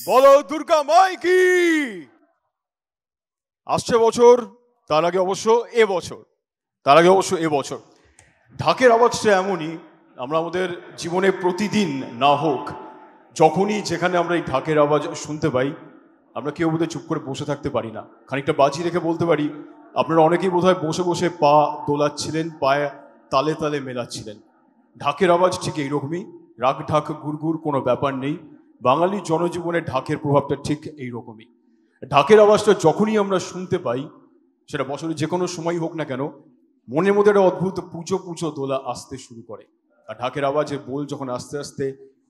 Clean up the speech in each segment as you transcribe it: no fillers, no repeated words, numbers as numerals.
বলো দুর্গা মাই কি। আসছে বছর, তার আগে অবশ্য এবছর ঢাকের আওয়াজটা এমনই, আমরা আমাদের জীবনে প্রতিদিন না হোক যখনই যেখানে আমরা এই ঢাকের আওয়াজ শুনতে পাই, আমরা কেউ বোধহয় চুপ করে বসে থাকতে পারি না, খানিকটা বাজি রেখে বলতে পারি। আপনারা অনেকেই বোধহয় বসে বসে পা দোলাচ্ছিলেন, পায়ে তালে তালে মেলাচ্ছিলেন। ঢাকের আওয়াজ ঠিক এইরকমই, রাগ ঢাক গুড়গুড় কোনো ব্যাপার নেই। বাঙালি জনজীবনে ঢাকের প্রভাবটা ঠিক এইরকমই। ঢাকের আওয়াজটা যখনই আমরা শুনতে পাই, সেটা বছরের যে কোনো সময় হোক না কেন, মনের মধ্যে একটা অদ্ভুত পুজো পুজো দোলা আসতে শুরু করে। আর ঢাকের আওয়াজের বোল যখন আস্তে আস্তে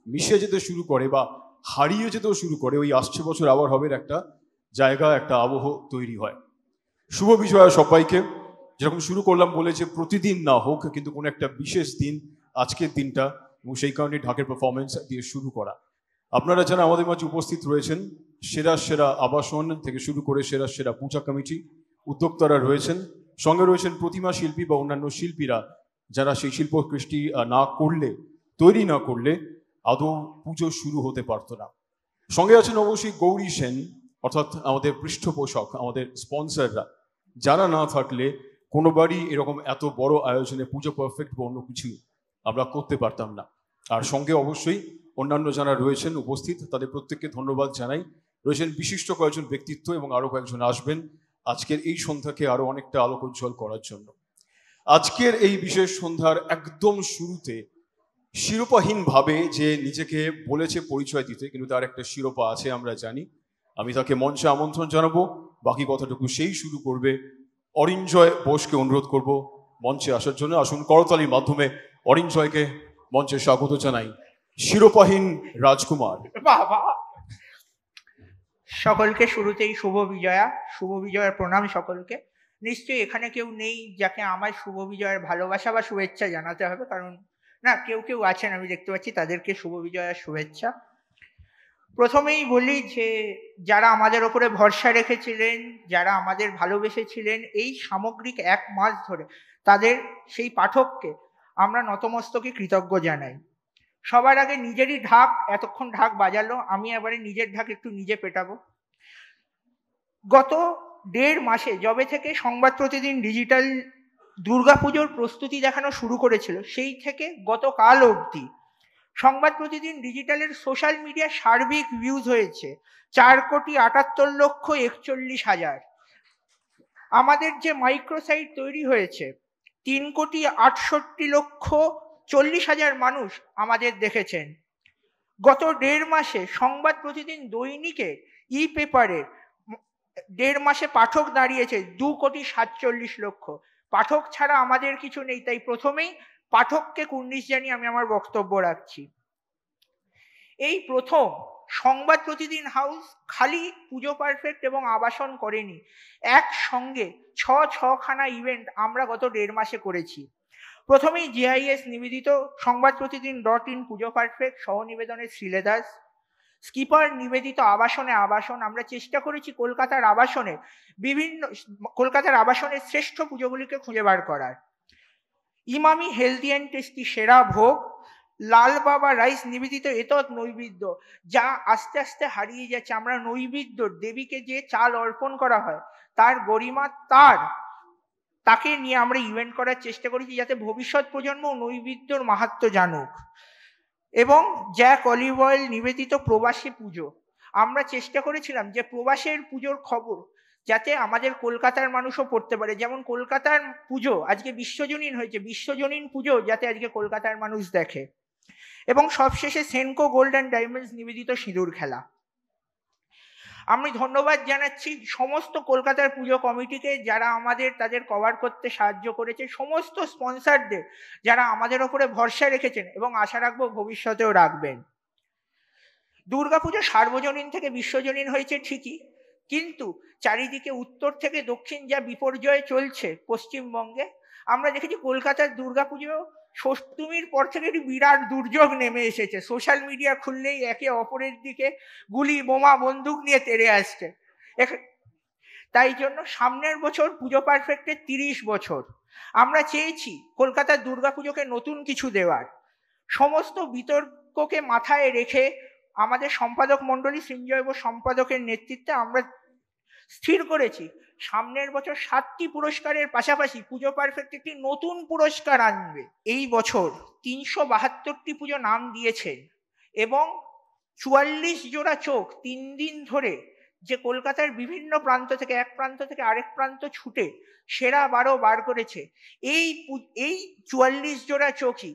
মিশে যেতে শুরু করে বা হারিয়ে যেতেও শুরু করে, ওই আসছে বছর আবার হবে একটা জায়গা, একটা আবহ তৈরি হয়। শুভ বিজয়া সবাইকে। যেরকম শুরু করলাম বলে যে প্রতিদিন না হোক, কিন্তু কোনো একটা বিশেষ দিন আজকের দিনটা, এবং সেই কারণে ঢাকের পারফরমেন্স দিয়ে শুরু করা। আপনারা যারা আমাদের মাঝে উপস্থিত রয়েছেন, সেরা সেরা আবাসন থেকে শুরু করে সেরা সেরা পূজা কমিটি উদ্যোক্তারা রয়েছেন, সঙ্গে রয়েছেন প্রতিমা শিল্পী বা অন্যান্য শিল্পীরা, যারা সেই শিল্প কৃষ্টি তৈরি না করলে আদৌ পুজো শুরু হতে পারতো না। সঙ্গে আছেন অবশ্যই গৌরী সেন, অর্থাৎ আমাদের পৃষ্ঠপোষক, আমাদের স্পন্সররা, যারা না থাকলে কোনোবারই এরকম এত বড় আয়োজনে পুজো পারফেক্ট বা অন্য কিছু আমরা করতে পারতাম না। আর সঙ্গে অবশ্যই অন্যান্য যারা রয়েছেন উপস্থিত, তাদের প্রত্যেককে ধন্যবাদ জানাই। রয়েছেন বিশিষ্ট কয়েকজন ব্যক্তিত্ব এবং আরো কয়েকজন আসবেন আজকের এই সন্ধ্যাকে আরো অনেকটা আলোক উজ্জ্বল করার জন্য। আজকের এই বিশেষ সন্ধ্যার একদম শুরুতে শিরোপাহীন ভাবে যে নিজেকে বলেছে পরিচয় দিতে, কিন্তু তার একটা শিরোপা আছে আমরা জানি। আমি তাকে মঞ্চে আমন্ত্রণ জানাবো, বাকি কথাটুকু সেই শুরু করবে। অরিঞ্জয় বোসকে অনুরোধ করব মঞ্চে আসার জন্য। আসুন করতালির মাধ্যমে অরিঞ্জয়কে মঞ্চে স্বাগত জানাই। শিরোপাহীন রাজকুমার। বাবা, সকলকে শুরুতেই শুভ বিজয়ার প্রণাম সকলকে। নিশ্চয়ই এখানে কেউ নেই যাকে আমার শুভ বিজয়ের ভালোবাসা বা শুভেচ্ছা জানাতে হবে, কারণ না, কেউ কেউ আছেন আমি দেখতে পাচ্ছি, তাদেরকে শুভ বিজয়ার শুভেচ্ছা। প্রথমেই বলি যে যারা আমাদের ওপরে ভরসা রেখেছিলেন, যারা আমাদের ভালোবেসেছিলেন এই সামগ্রিক 1 মাস ধরে, তাদের সেই পাঠককে আমরা নতমস্তকে কৃতজ্ঞ জানাই। সবার আগে নিজেরই ঢাক, এতক্ষণ ঢাক বাজালো, আমি এবারে নিজের ঢাক একটু নিজে পেটাবো। গত 1.5 মাসে যবে থেকে সংবাদ প্রতিদিন ডিজিটাল দুর্গাপুজোর প্রস্তুতি দেখানো শুরু করেছিল, সেই থেকে গতকাল অবধি সংবাদ প্রতিদিন ডিজিটালের সোশ্যাল মিডিয়া সার্বিক ভিউজ হয়েছে 4,78,41,000। আমাদের যে মাইক্রোসাইট তৈরি হয়েছে 3,68,40,000 মানুষ আমাদের দেখেছেন। গত 1.5 মাসে সংবাদ প্রতিদিন দৈনিকে ই পেপারে 1.5 মাসে পাঠক দাঁড়িয়েছে 2,47,00,000। পাঠক ছাড়া আমাদের কিছু নেই, তাই প্রথমেই পাঠককে কুর্নিশ জানিয়ে আমি আমার বক্তব্য রাখছি। এই প্রথম সংবাদ প্রতিদিন হাউস খালি পুজো পারফেক্ট এবং আবাসন করেনি, একসঙ্গে 6খানা ইভেন্ট আমরা গত 1.5 মাসে করেছি। প্রথমেই জিআইএস নিবেদিত সংবাদ প্রতিদিন .in পুজো পারফেক্ট সহ নিবেদনে শ্রীলেদাস, স্কিপার নিবেদিত আবাসনে আবাসন। আমরা চেষ্টা করেছি কলকাতার আবাসনের শ্রেষ্ঠ পুজোগুলিকে খুঁজে বার করার। ইমামি হেলদি অ্যান্ড টেস্টি সেরা ভোগ, লাল বাবা রাইস নিবেদিত এতৎ নৈবেদ্য, যা আস্তে আস্তে হারিয়ে যাচ্ছে। আমরা নৈবেদ্য, দেবীকে যে চাল অর্পণ করা হয় তার গরিমা, তাকে নিয়ে আমরা ইভেন্ট করার চেষ্টা করেছি, যাতে ভবিষ্যৎ প্রজন্ম নৈবেদ্যর মাহাত্ম্য জানুক। এবং জ্যাক অলিভ অয়েল নিবেদিত প্রবাসী পুজো, আমরা চেষ্টা করেছিলাম যে প্রবাসের পুজোর খবর যাতে আমাদের কলকাতার মানুষও পড়তে পারে। যেমন কলকাতার পুজো আজকে বিশ্বজনীন হয়েছে, বিশ্বজনীন পুজো যাতে আজকে কলকাতার মানুষ দেখে। এবং সবশেষে সেনকো গোল্ড অ্যান্ড ডায়মন্ডস নিবেদিত সিঁদুর খেলা। আমি ধন্যবাদ জানাচ্ছি সমস্ত কলকাতার পুজো কমিটিকে, যারা আমাদের তাদের কভার করতে সাহায্য করেছে, সমস্ত স্পন্সরদের যারা আমাদের ওপরে ভরসা রেখেছেন এবং আশা রাখবো ভবিষ্যতেও রাখবেন। দুর্গাপুজো সার্বজনীন থেকে বিশ্বজনীন হয়েছে ঠিকই, কিন্তু চারিদিকে উত্তর থেকে দক্ষিণ যা বিপর্যয় চলছে পশ্চিমবঙ্গে, আমরা দেখেছি কলকাতার দুর্গাপুজো ষষ্ঠমীর পর থেকে একটি বিরাট দুর্যোগ নেমে এসেছে। সোশ্যাল মিডিয়া খুললেই একে অপরের দিকে গুলি, বোমা, বন্দুক নিয়ে তেড়ে আসছে। তাই জন্য সামনের বছর পুজো পারফেক্টের 30 বছর। আমরা চেয়েছি কলকাতার দুর্গাপুজোকে নতুন কিছু দেওয়ার। সমস্ত বিতর্ককে মাথায় রেখে আমাদের সম্পাদক মণ্ডলী সৃঞ্জয় বোস সম্পাদকের নেতৃত্বে আমরা স্থির করেছি সামনের বছর 7টি পুরস্কারের পাশাপাশি পুজো পারফেক্ট একটি নতুন পুরস্কার আনবে। এই বছর 372টি পুজো নাম দিয়েছেন এবং 44 জোড়া চোখ 3 দিন ধরে যে কলকাতার বিভিন্ন প্রান্ত থেকে এক প্রান্ত থেকে আরেক প্রান্ত ছুটে সেরা 12 বার করেছে। এই 44 জোড়া চোখই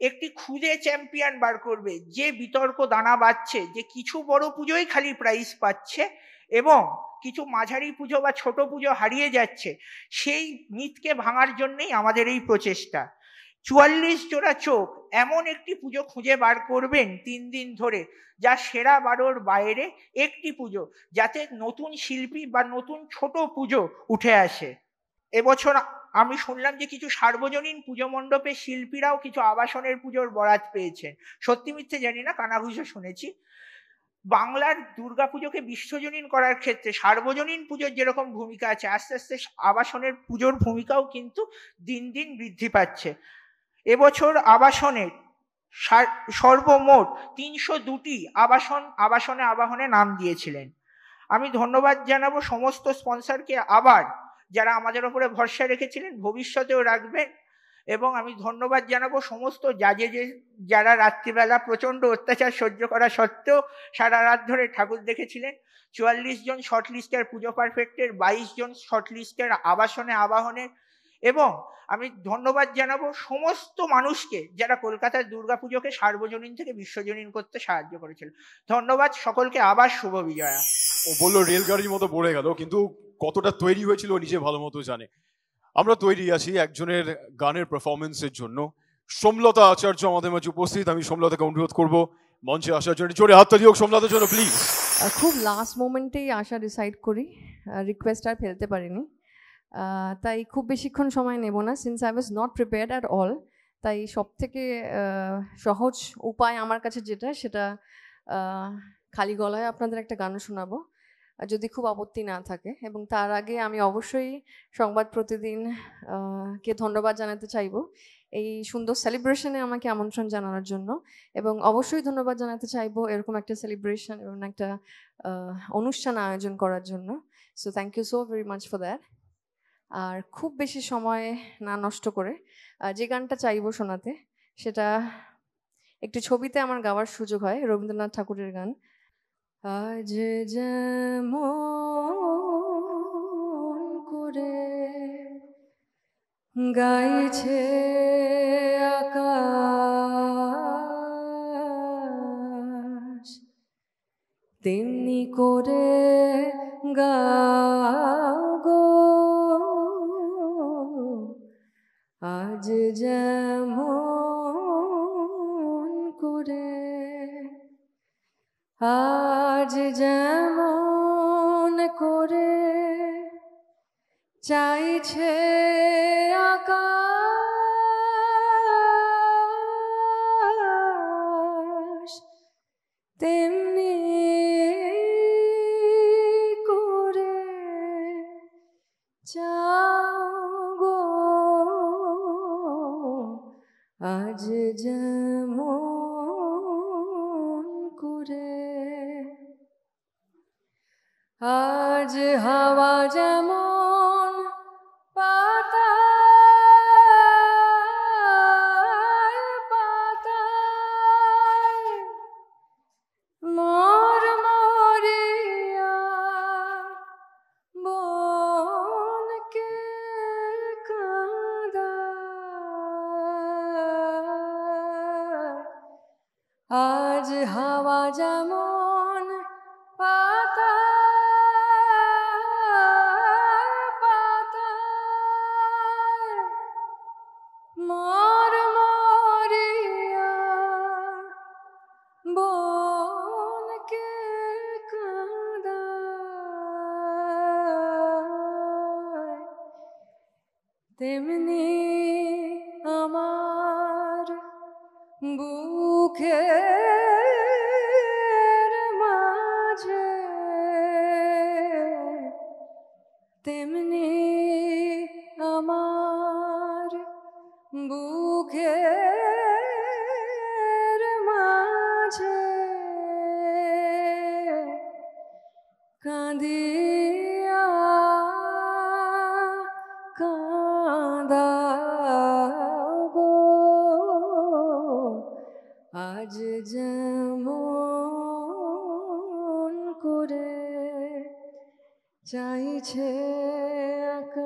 একটি খুদে চ্যাম্পিয়ন বার করবে, যে বিতর্ক দানা বাঁধছে যে কিছু বড় পুজোই খালি প্রাইজ পাচ্ছে এবং কিছু মাঝারি পুজো বা ছোট পুজো হারিয়ে যাচ্ছে। সেই মিথকে ভাঙার জন্যই আমাদের এই প্রচেষ্টা। 44 জোড়া চোখ এমন একটি পুজো খুঁজে বার করবেন 3 দিন ধরে, যা সেরা 12-র বাইরে একটি পুজো, যাতে নতুন শিল্পী বা নতুন ছোট পুজো উঠে আসে। এবছর আমি শুনলাম যে কিছু সার্বজনীন পুজো মণ্ডপের শিল্পীরাও কিছু আবাসনের পুজোর বরাত পেয়েছেন। সত্যি মিথ্যে জানি না, কানাঘুষো শুনেছি। বাংলার দুর্গাপুজোকে বিশ্বজনীন করার ক্ষেত্রে সার্বজনীন পুজোর যেরকম ভূমিকা আছে, আস্তে আস্তে আবাসনের পুজোর ভূমিকাও কিন্তু দিন দিন বৃদ্ধি পাচ্ছে। এবছর আবাসনের সর্বমোট 302টি আবাহনে নাম দিয়েছিলেন। আমি ধন্যবাদ জানাবো সমস্ত স্পন্সরকে আবার, যারা আমাদের ওপরে ভরসা রেখেছিলেন, ভবিষ্যতেও রাখবেন। এবং আমি ধন্যবাদ জানাবো সমস্ত যারা রাত্রিবেলা প্রচণ্ড অত্যাচার সহ্য করা সত্ত্বেও সারা রাত ধরে ঠাকুর দেখেছিলেন। 44 জন শর্টলিস্টের পুজো পারফেক্টের, 22 জন শর্টলিস্টের আবাহনের। এবং আমি ধন্যবাদ জানাবো সমস্ত মানুষকে যারা কলকাতার দুর্গাপুজোকে সার্বজনীন থেকে বিশ্বজনীন করতে সাহায্য করেছিল। ধন্যবাদ সকলকে, আবার শুভ বিজয়া। ও বললো রেলগাড়ির মতো পড়ে গেল, কিন্তু কতটা তৈরি হয়েছিল ও নিজে ভালো মতো জানে। আমরা তৈরি আছি একজনের গানের পারফরমেন্সের জন্য। সোমলতা আচার্য আমাদের মাঝে উপস্থিত। আমি সোমলতাকে অনুরোধ করবো মঞ্চে আসার জন্য। জোরে হাততালি হোক সোমলতার জন্য প্লিজ। খুব লাস্ট মোমেন্টেই আসা ডিসাইড করি, রিকোয়েস্ট আর ফেলতে পারিনি, তাই খুব বেশিক্ষণ সময় নেব না, since I was not prepared at all. তাই সব থেকে সহজ উপায় আমার কাছে যেটা, সেটা খালি গলায় আপনাদের একটা গান শোনাবো, যদি খুব আপত্তি না থাকে। এবং তার আগে আমি অবশ্যই সংবাদ প্রতিদিন কে ধন্যবাদ জানাতে চাইবো এই সুন্দর সেলিব্রেশনে আমাকে আমন্ত্রণ জানানোর জন্য। এবং অবশ্যই ধন্যবাদ জানাতে চাইবো এরকম একটা সেলিব্রেশন এবং একটা অনুষ্ঠান আয়োজন করার জন্য। So thank you so very much for that. আর খুব বেশি সময় না নষ্ট করে যে গানটা চাইবো শোনাতে, সেটা একটি ছবিতে আমার গাওয়ার সুযোগ হয়, রবীন্দ্রনাথ ঠাকুরের গান। আজ যেমন করে গাইছে আকাশ, তেমনি করে গাও গো। আজ যেমন করে, আজ যেমন করে চাইছে আকাশ, তেমনি করে চাও গো। আজ যেমন করে, আজ হাওয়া যেমন পাতায় পাতায় মরমরিয়া বনকে কাঁদায়, আজ হাওয়া যেমন পাতায় পাতায় মরমরিয়া বনকে কাঁদায়, তেমনি আমার বুকের মাঝে, তেমনি আমার বুকের মাঝে চাইছে আকাশ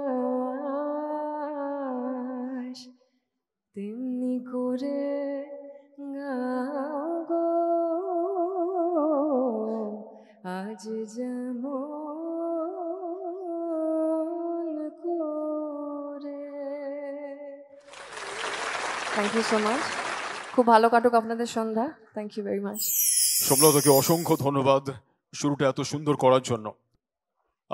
তেমনি করে গাও গো আজ যেমন করে। Thank you so much. খুব ভালো কাটুক আপনাদের সন্ধ্যা। Thank you very much. সোমলতাকে অসংখ্য ধন্যবাদ শুরুটা এত সুন্দর করার জন্য।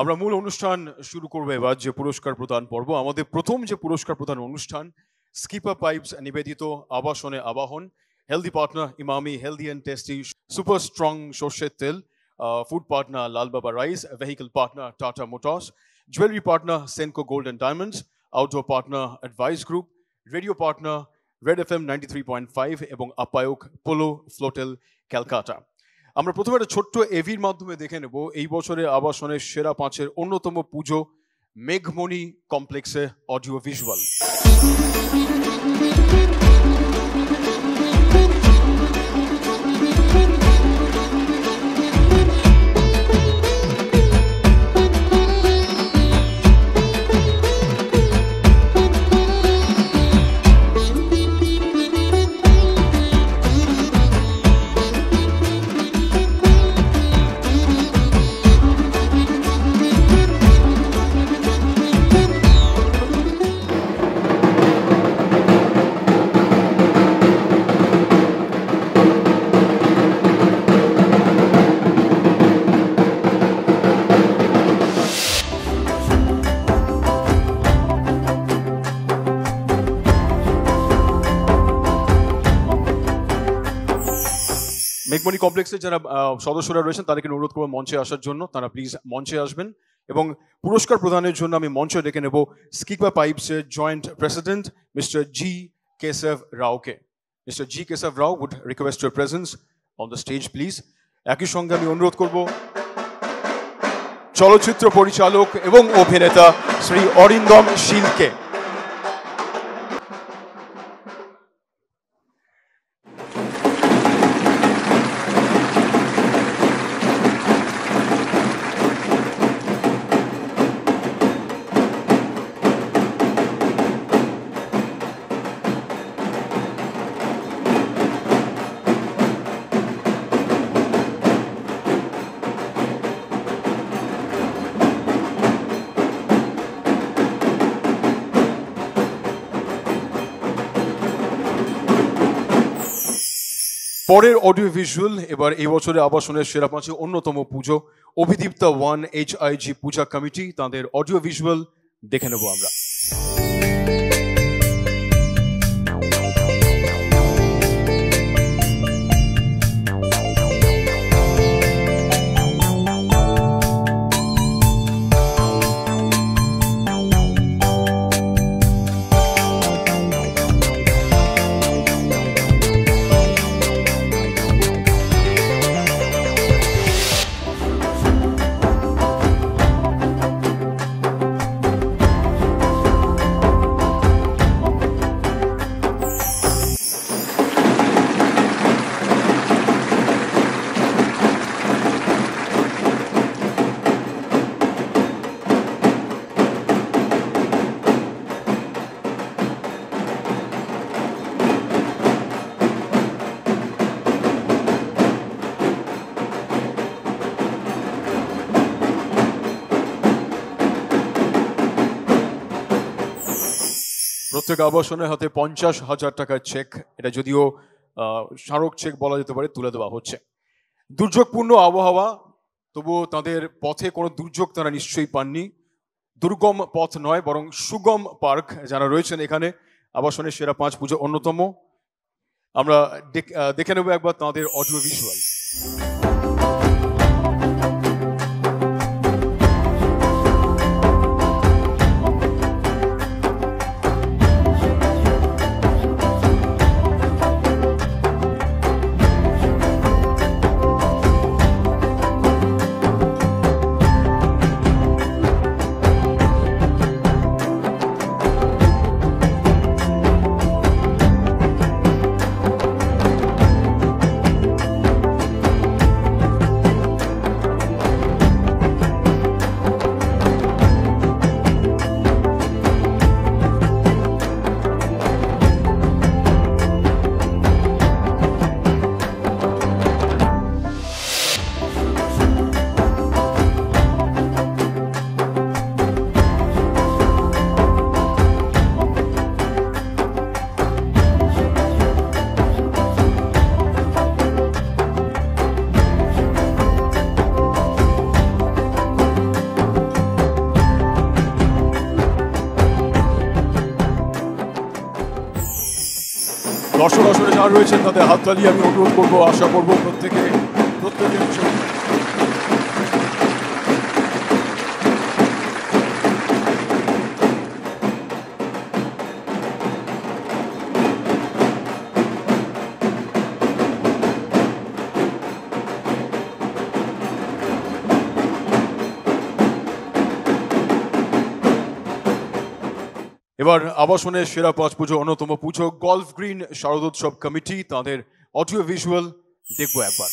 আমরা মূল অনুষ্ঠান শুরু করবো এবার, যে পুরস্কার প্রদান পর্ব। আমাদের প্রথম যে পুরস্কার প্রদান অনুষ্ঠান, স্কিপার পাইপস নিবেদিত আবাসনে আবাহন, healthy partner Emami healthy and tasty super strong সর্ষের তেল, food partner Lal Baba Rice, vehicle partner Tata Motors, jewellery partner Senco Gold and Diamonds, outdoor partner Advice Group, radio partner Red FM 93.5 এবং আপায়ক পোলো ফ্লোটেল ক্যালকাটা। আমরা প্রথমে একটা ছোট্ট এভির মাধ্যমে দেখে নেব এই বছরে আবাসনের সেরা 5-এর অন্যতম পুজো মেঘমণি কমপ্লেক্সে অডিও ভিজুয়াল। মেঘমণি কমপ্লেক্সের যারা সদস্যরা রয়েছেন তাদেরকে অনুরোধ করবো মঞ্চে আসার জন্য। তারা প্লিজ মঞ্চে আসবেন এবং পুরস্কার প্রদানের জন্য আমি মঞ্চে ডেকে নেব স্কিপার পাইপসের joint president mister G Keshav রাওকে। Mister G Keshav Rao would request your presence on the stage please। একই সঙ্গে আমি অনুরোধ করব চলচ্চিত্র পরিচালক এবং অভিনেতা শ্রী অরিন্দম শীলকে। পরের অডিও ভিজুয়াল এবার এই বছরে আবাসনের সেরা 5-এ অন্যতম পুজো অভিদীপ্তা 1 HIG পূজা কমিটি, তাদের অডিও ভিজুয়াল দেখে নেব আমরা। প্রত্যেক আবাসনের হাতে 50,000 টাকার চেক, এটা যদিও স্মারক চেক বলা যেতে পারে, তুলে দেওয়া হচ্ছে। দুর্যোগপূর্ণ আবহাওয়া, তবুও তাদের পথে কোনো দুর্যোগ তারা নিশ্চয়ই পাননি। দুর্গম পথ নয় বরং সুগম পার্ক যারা রয়েছেন এখানে আবাসনের সেরা 5 পুজো অন্যতম। আমরা দেখে নেব একবার তাদের অডিও ভিজুয়াল। দর্শক আসরে যারা রয়েছেন তাদের হাততালি আমি অনুরোধ করবো, আশা করবো প্রত্যেকে এবার আবাসনের সেরা পাঁচ পুজো অন্যতম পুজো গলফ গ্রিন শারদোৎসব কমিটি, তাদের অডিও ভিজুয়াল দেখবো একবার।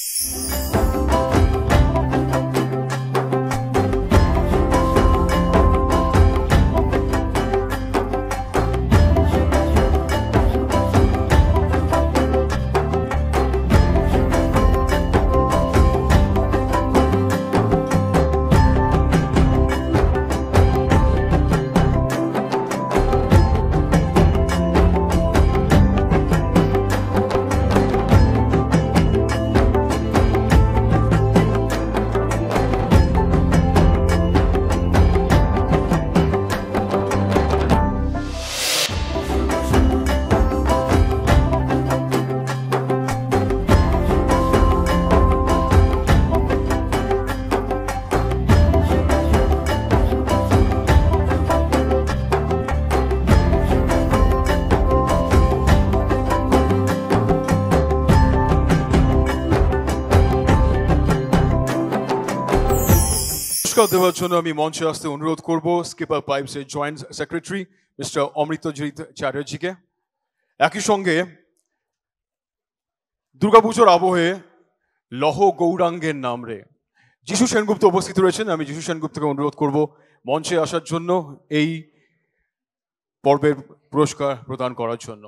পুরস্কার দেওয়ার জন্য আমি মঞ্চে আসতে অনুরোধ করব স্কিপার পাইপস এর জয়েন্ট সেক্রেটারি মিস্টার অমৃতজিৎ চ্যাটার্জিকে। একই সঙ্গে দুর্গাপুজোর আবহে লহ গৌরাঙ্গের নাম রে যিশু সেনগুপ্ত উপস্থিত রয়েছেন, আমি যিশু সেনগুপ্তকে অনুরোধ করব মঞ্চে আসার জন্য এই পর্বের পুরস্কার প্রদান করার জন্য।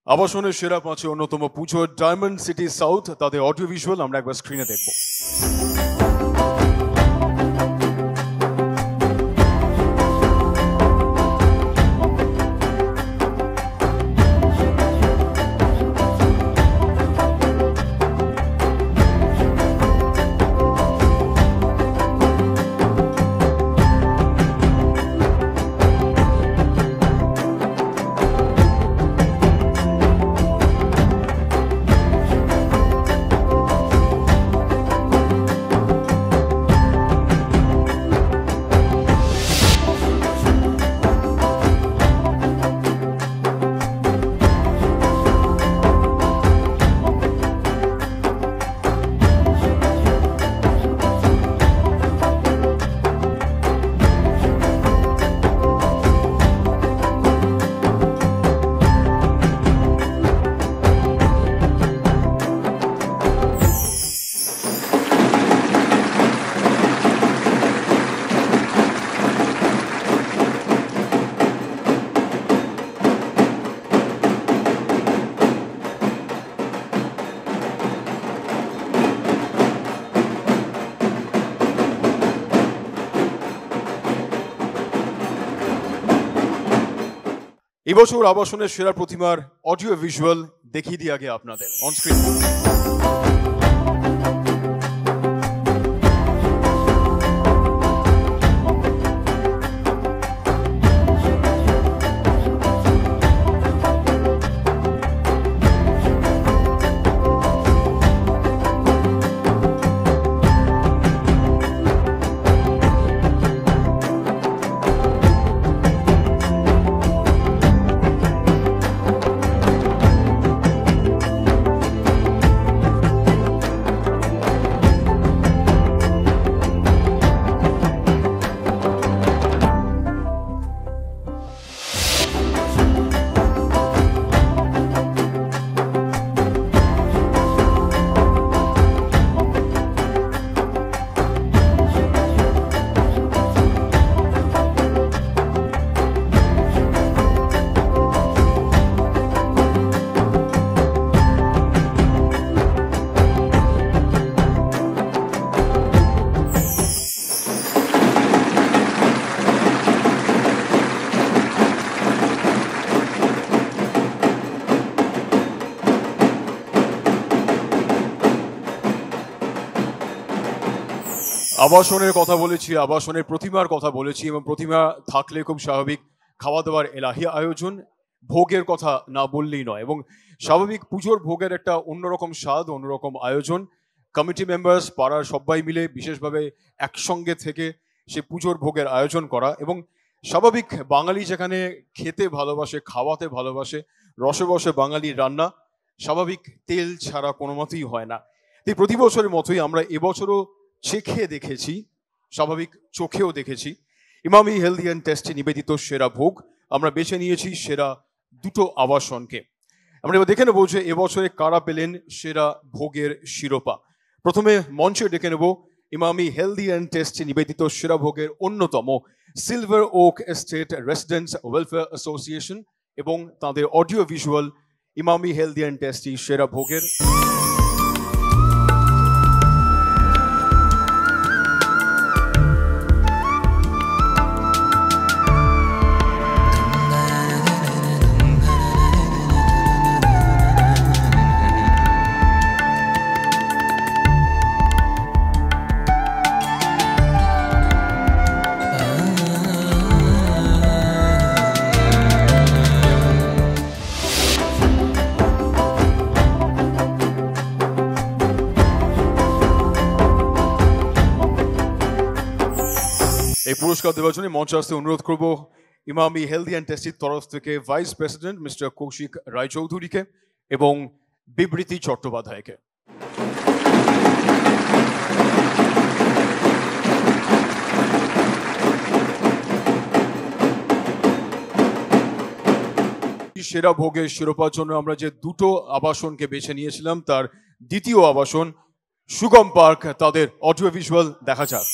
আবাসনের সেরা পাঁচে অন্যতম পুজো ডায়মন্ড সিটি সাউথ, তাদের অডিও ভিজুয়াল আমরা একবার স্ক্রিনে দেখব। এবছর আবাসনের সেরা প্রতিমার অডিও ভিজুয়াল দেখিয়ে দিই আগে আপনাদের অন স্ক্রিন। আবাসনের কথা বলেছি, আবাসনের প্রতিমার কথা বলেছি, এবং প্রতিমা থাকলে খুব স্বাভাবিক খাওয়া দাওয়ার এলাহি আয়োজন, ভোগের কথা না বললেই নয়, এবং স্বাভাবিক পুজোর ভোগের একটা অন্যরকম স্বাদ, অন্যরকম আয়োজন। কমিটি মেম্বার্স, পাড়ার সবাই মিলে বিশেষভাবে একসঙ্গে থেকে সে পুজোর ভোগের আয়োজন করা, এবং স্বাভাবিক বাঙালি যেখানে খেতে ভালোবাসে, খাওয়াতে ভালোবাসে, রসে বসে বাঙালির রান্না স্বাভাবিক তেল ছাড়া কোনো মতেই হয় না। এই প্রতি বছরের মতোই আমরা এবছরও চেখে দেখেছি, স্বাভাবিক চোখেও দেখেছি ইমামি হেলদি অ্যান্ড টেস্টি নিবেদিত সেরা ভোগ। আমরা বেছে নিয়েছি সেরা দুটো আবাসনকে। আমরা এবার দেখে নেবো যে এবছরে কারা পেলেন সেরা ভোগের শিরোপা। প্রথমে মঞ্চে ডেকে নেব ইমামি হেলদি অ্যান্ড টেস্টি নিবেদিত সেরা ভোগের অন্যতম silver oak estate residents welfare association এবং তাদের audio visual Emami healthy and tasty সেরা ভোগের এই পুরস্কার দেওয়ার জন্য মঞ্চে আসতে অনুরোধ করব ইমামি হেলদি অ্যান্ড টেস্টির তরফ থেকে ভাইস প্রেসিডেন্ট মিস্টার কৌশিক রায়চৌধুরীকে এবং বিবৃতি চট্টোপাধ্যায়কে। সেরা ভোগের শিরোপার জন্য আমরা যে দুটো আবাসনকে বেছে নিয়েছিলাম তার দ্বিতীয় আবাসন সুগম পার্ক, তাদের অডিও ভিজুয়াল দেখা যাক।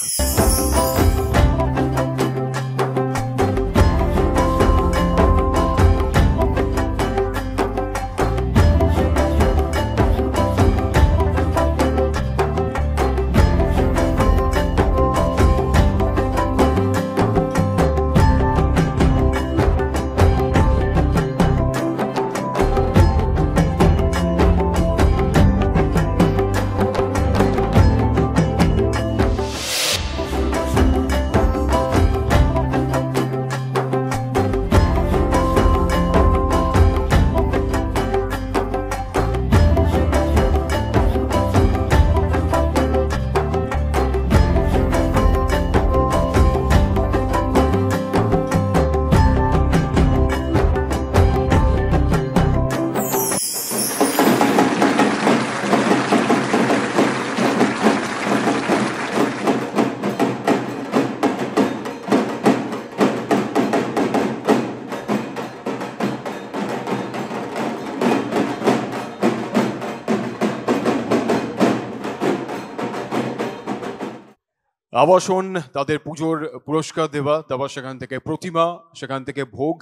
আবাসন তাদের পুজোর পুরস্কার দেওয়া, তারপর সেখান থেকে প্রতিমা, সেখান থেকে ভোগ,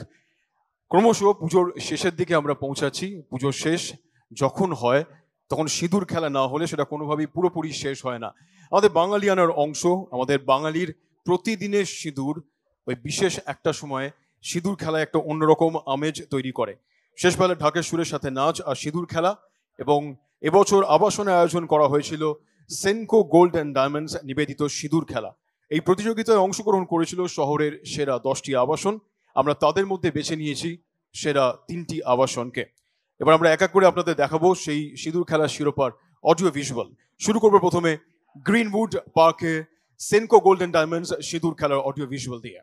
ক্রমশ পুজোর শেষের দিকে আমরা পৌঁছাচ্ছি। পুজোর শেষ যখন হয় তখন সিঁদুর খেলা না হলে সেটা কোনোভাবেই পুরোপুরি শেষ হয় না। আমাদের বাঙালিয়ানার অংশ, আমাদের বাঙালির প্রতিদিনের সিঁদুর ওই বিশেষ একটা সময়ে সিঁদুর খেলায় একটা অন্যরকম আমেজ তৈরি করে। শেষবেলা ঢাকের সুরের সাথে নাচ আর সিঁদুর খেলা। এবং এবছর আবাসনে আয়োজন করা হয়েছিল সেনকো গোল্ড অ্যান্ড ডায়মন্ডস নিবেদিত সিঁদুর খেলা। এই প্রতিযোগিতায় অংশগ্রহণ করেছিল শহরের সেরা 10টি আবাসন। আমরা তাদের মধ্যে বেছে নিয়েছি সেরা 3টি আবাসনকে। এবার আমরা এক এক করে আপনাদের দেখাবো সেই সিঁদুর খেলার শিরোপার অডিও ভিজুয়াল। শুরু করবো প্রথমে গ্রিনউড পার্কে সেনকো গোল্ড অ্যান্ড ডায়মন্ডস সিঁদুর খেলার অডিও ভিজুয়াল দিয়ে।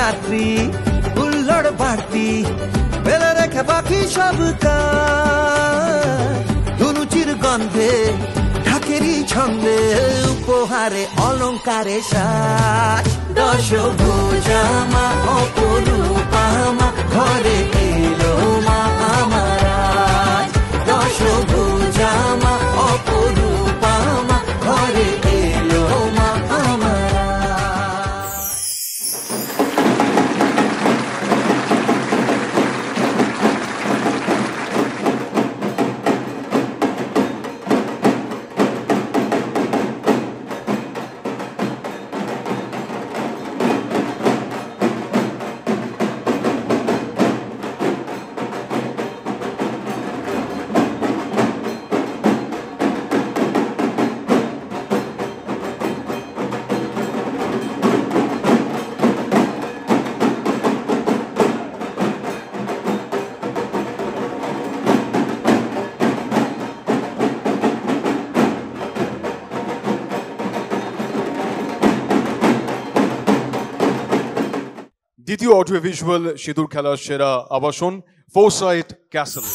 রাত্রি হুল্লোড় বাড়তি বেলা রেখে বাকি সব ধুনুচির গন্ধে ঢাকেরই ছন্দে উপহারে অলঙ্কারে সাজ দশভুজা মা অপরূপা মা ঘরে এলো মা আমার দশভুজা মা অপরূপা দ্বিতীয় অডিও ভিজুয়াল সিঁদুর খেলার সেরা আবাসন foresight castle.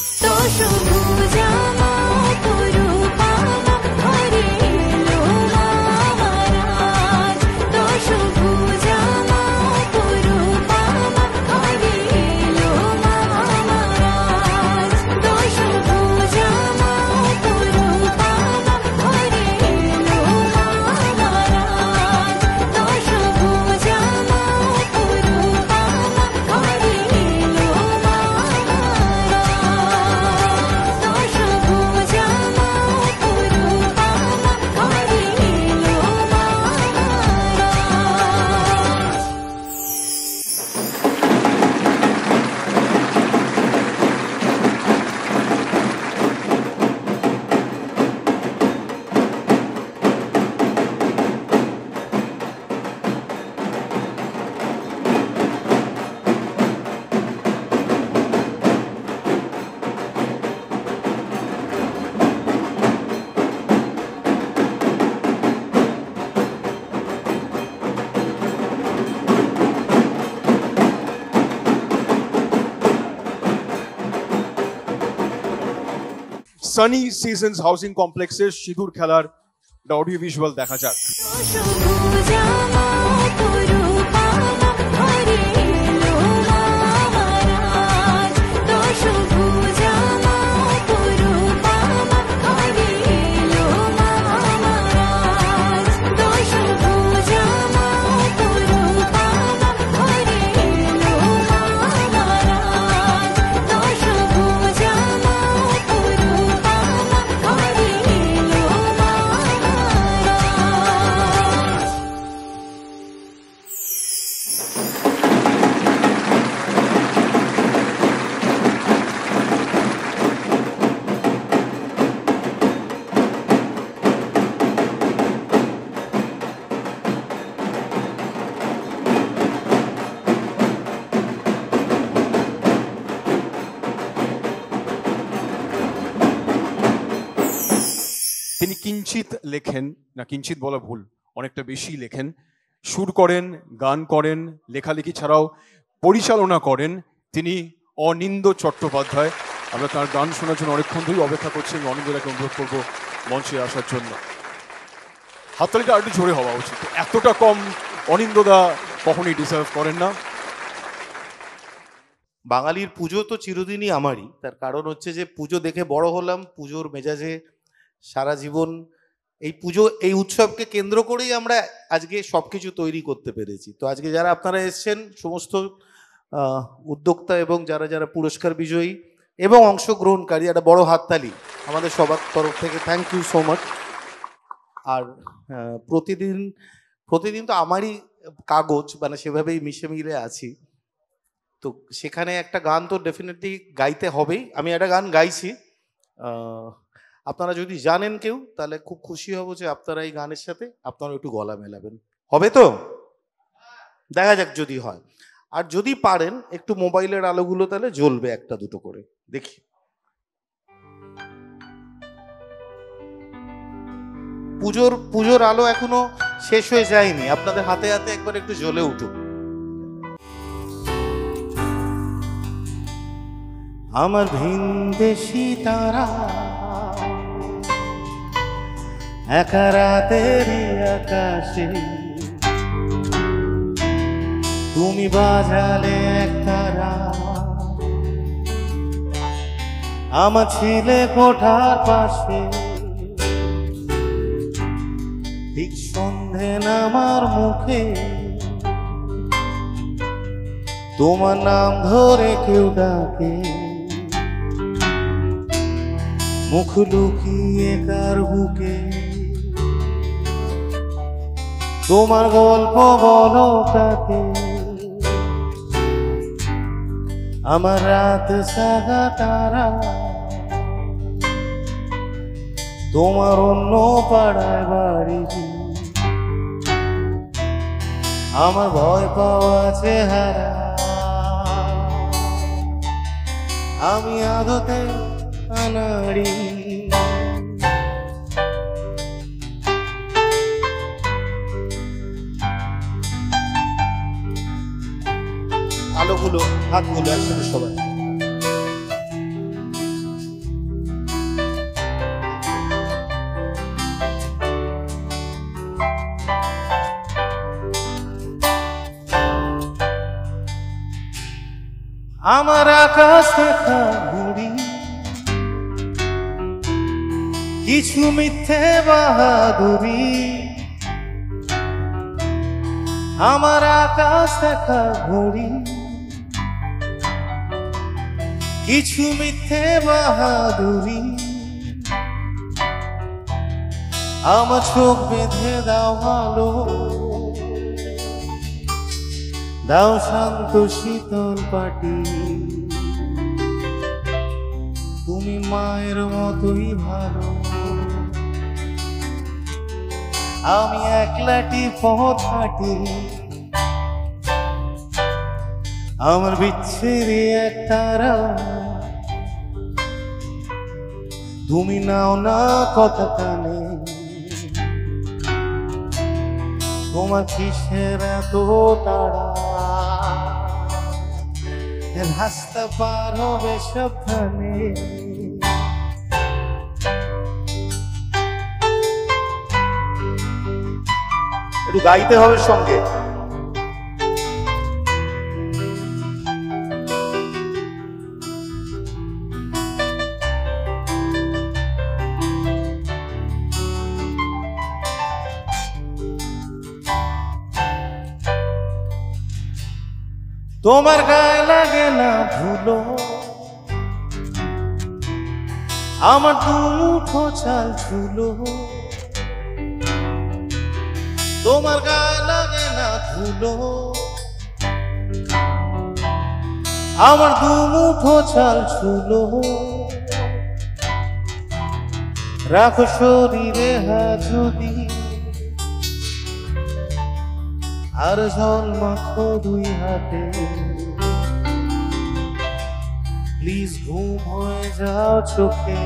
Sunny seasons housing কমপ্লেক্সের সিঁদুর খেলার অডিও ভিজুয়াল দেখা যাক। তিনি কিঞ্চিত লেখেন, না কিঞ্চিত বলা ভুল, অনেকটা বেশি লেখেন, সুর করেন, গান করেন, লেখালেখি ছাড়াও পরিচালনা করেন তিনি অনিন্দ চট্টোপাধ্যায়। আমরা তার গান শোনার জন্য অনেকক্ষণ ধরেই অপেক্ষা করছি। আমি অনিন্দদাকে অনুরোধ করবো মঞ্চে আসার জন্য। হাততালিটা আরেকটু জোরে হওয়া উচিত, এতটা কম অনিন্দদা কখনোই ডিজার্ভ করেন না। বাঙালির পুজো তো চিরদিনই আমারই, তার কারণ হচ্ছে যে পুজো দেখে বড় হলাম, পুজোর মেজাজে সারা জীবন এই পুজো এই উৎসবকে কেন্দ্র করেই আমরা আজকে সবকিছু তৈরি করতে পেরেছি। তো আজকে যারা আপনারা এসছেন সমস্ত উদ্যোক্তা এবং যারা যারা পুরস্কার বিজয়ী এবং অংশগ্রহণকারী, একটা বড় হাততালি আমাদের সবার তরফ থেকে, থ্যাংক ইউ সো মাচ। আর প্রতিদিন তো আমারই কাগজ, মানে সেভাবেই মিশে মিলে আছি। তো সেখানে একটা গান তো ডেফিনেটলি গাইতে হবেই। আমি একটা গান গাইছি, আপনারা যদি জানেন কেউ তাহলে খুব খুশি হব যে আপনারা এই গানের সাথে আপনারা একটু গলা মেলাবেন। হবে তো? দেখা যাক যদি হয়। আর যদি পারেন একটু মোবাইলের আলোগুলো তাহলে জ্বলবে একটা দুটো করে, দেখি। পুজোর আলো এখনো শেষ হয়ে যায়নি, আপনাদের হাতে হাতে একবার একটু জ্বলে উঠুক। আমার ভিনদেশি তারা একা রাতের আকাশে তুমি বাজালে এক তারা, আমার ছেলে কোঠার পাশে ঠিক সন্ধে নামার মুখে তোমার নাম ধরে কেউ ডাকে, মুখ লুকিয়ে কার বুকে তোমার গল্প বলো তাকে, আমার রাত জাগা তারা তোমার অন্য পাড়ায় বাড়ি, আমার ভয় পাওয়া চেহারা আমি আদতে আনাড়ি। হাতগুলো একসাথে সবাই। আমার আকাশ দেখা ঘুড়ি, কিছু মিথ্যে বাহাদুরি। আমার আকাশ দেখা ঘুড়ি, কিছু মিথ্যে বাহাদুরি। আমার চোখ বেঁধে দাও ভালো, দাও শান্ত শীতল পাটি। তুমি মায়ের মতোই ভালো, আমি একলাটি পথ হাঁটি। আমার বিচ্ছিরি এক তারা, তুমি নাও না কথা কানে। তোমার কিসের এত তাড়া, রাস্তা পার হবে সাবধানে। একটু গাইতে হবে সঙ্গে। তোমার গায়ে লাগে না ধুলো, আমার দুমুঠো চাল ছুলো। তোমার গায়ে লাগে না ধুলো, আমার দুমুঠো চাল ছুলো। রাখো শরীরে হাত যদি, আর জল মাখো দুই হাতে। প্লিজ ঘুম হয়ে যাও চোখে,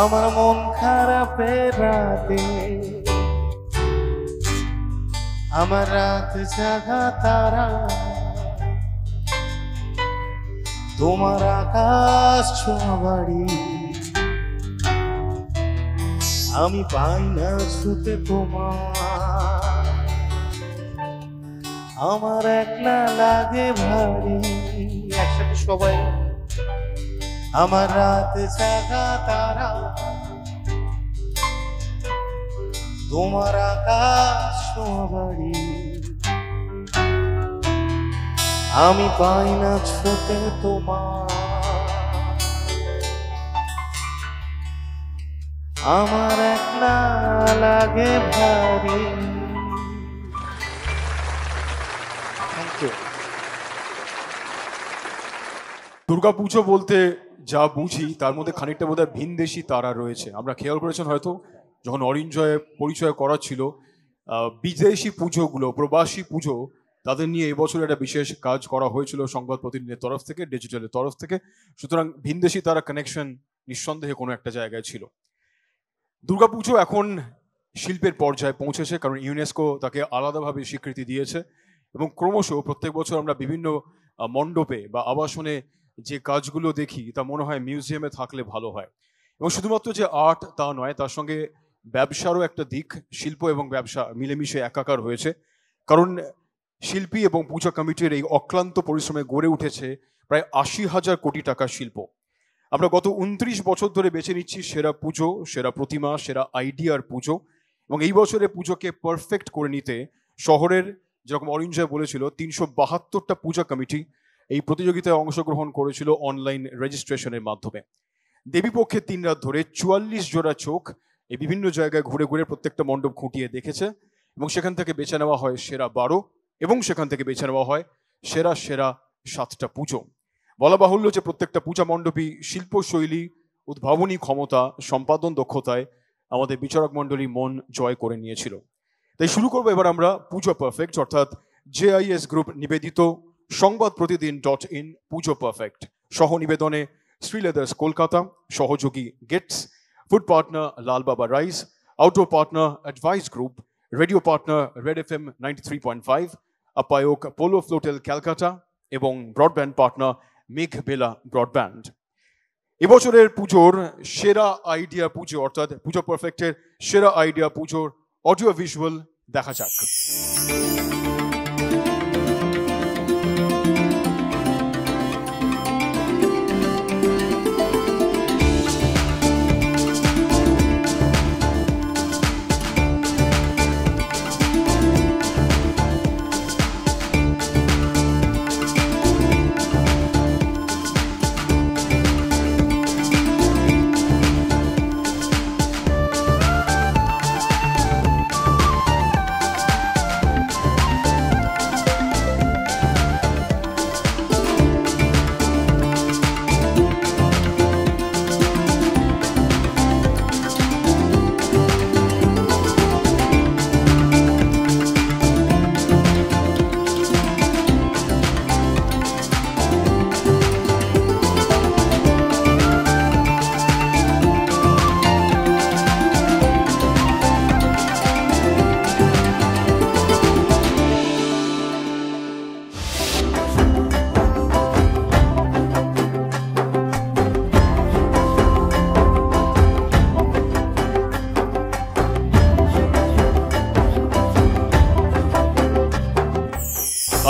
আমার মন খারাপের রাতে। আমার রাত জাগা তারা, তোমার আকাশ ছোঁয়া বাড়ি। আমি পাই না ছুতে তোমার, আমার একলা লাগে ভারী। একসাথে সবাই। আমার রাত জাগা তারা, তোমার আকাশ ছোঁয়া বাড়ি। আমি পাই না ছুতে তোমার, আমার একলা লাগে ভারী। Thank you. দুর্গাপুজো বলতে যা বুঝি তার মধ্যে খানিকটা বোধহয় ভিনদেশি তারা রয়েছে। আমরা খেয়াল করেছেন হয়তো যখন অরিঞ্জয় পরিচয় করা ছিল, বিদেশি পুজোগুলো, প্রবাসী পুজো, তাদের নিয়ে এবছর একটা বিশেষ কাজ করা হয়েছিল সংবাদ প্রতিনিধির তরফ থেকে, ডিজিটালের তরফ থেকে। সুতরাং ভিনদেশি তারা কানেকশন নিঃসন্দেহে কোনো একটা জায়গায় ছিল। দুর্গাপুজো এখন শিল্পের পর্যায়ে পৌঁছেছে, কারণ ইউনেস্কো তাকে আলাদাভাবে স্বীকৃতি দিয়েছে এবং ক্রমশ প্রত্যেক বছর আমরা বিভিন্ন মণ্ডপে বা আবাসনে যে কাজগুলো দেখি তা মনে হয় মিউজিয়ামে থাকলে ভালো হয়। এবং শুধুমাত্র যে আর্ট তা নয়, তার সঙ্গে ব্যবসারও একটা দিক, শিল্প এবং ব্যবসা মিলেমিশে একাকার হয়েছে। কারণ শিল্পী এবং পূজা কমিটির এই অক্লান্ত পরিশ্রমে গড়ে উঠেছে প্রায় ৮০,০০০ কোটি টাকার শিল্প। আমরা গত ২৯ বছর ধরে বেছে নিচ্ছি সেরা পুজো, সেরা প্রতিমা, সেরা আইডিয়ার পুজো। এবং এই বছরে পুজোকে পারফেক্ট করে নিতে শহরের, যেরকম অরিঞ্জয় বলেছিল, ৩৭২টা পূজা কমিটি এই প্রতিযোগিতায় অংশগ্রহণ করেছিল অনলাইন রেজিস্ট্রেশনের মাধ্যমে। দেবীপক্ষে ৩ রাত ধরে ৪৪ জোড়া চোখ এই বিভিন্ন জায়গায় ঘুরে ঘুরে প্রত্যেকটা মণ্ডপ খুঁটিয়ে দেখেছে এবং সেখান থেকে বেছে নেওয়া হয় সেরা ১২ এবং সেখান থেকে বেছে নেওয়া হয় সেরা সেরা ৭টা পুজো। বলা বাহুল্য যে প্রত্যেকটা পূজা মণ্ডপই শিল্পশৈলী, উদ্ভাবনী ক্ষমতা, সম্পাদন দক্ষতায় আমাদের বিচারক মণ্ডলী মন জয় করে নিয়েছিল। তাই শুরু করবো এবার আমরা পুজো পারফেক্ট, অর্থাৎ JIS গ্রুপ নিবেদিত সংবাদ প্রতিদিন.in পুজো পারফেক্ট সহ নিবেদনে শ্রী লেদার্স কলকাতা, সহযোগী Gates, food partner Lal Baba Rice, outdoor partner Advice Group, radio partner Red FM 93.5, আপ্যায়ক পোলো ফ্লোটেল ক্যালকাটা এবং ব্রডব্যান্ড পার্টনার মেঘ বেলা ব্রডব্যান্ড। এবছরের পুজোর সেরা আইডিয়া পুজো অর্থাৎ পুজো পারফেক্টের সেরা আইডিয়া পুজোর অডিও ভিজুয়াল দেখা যাক।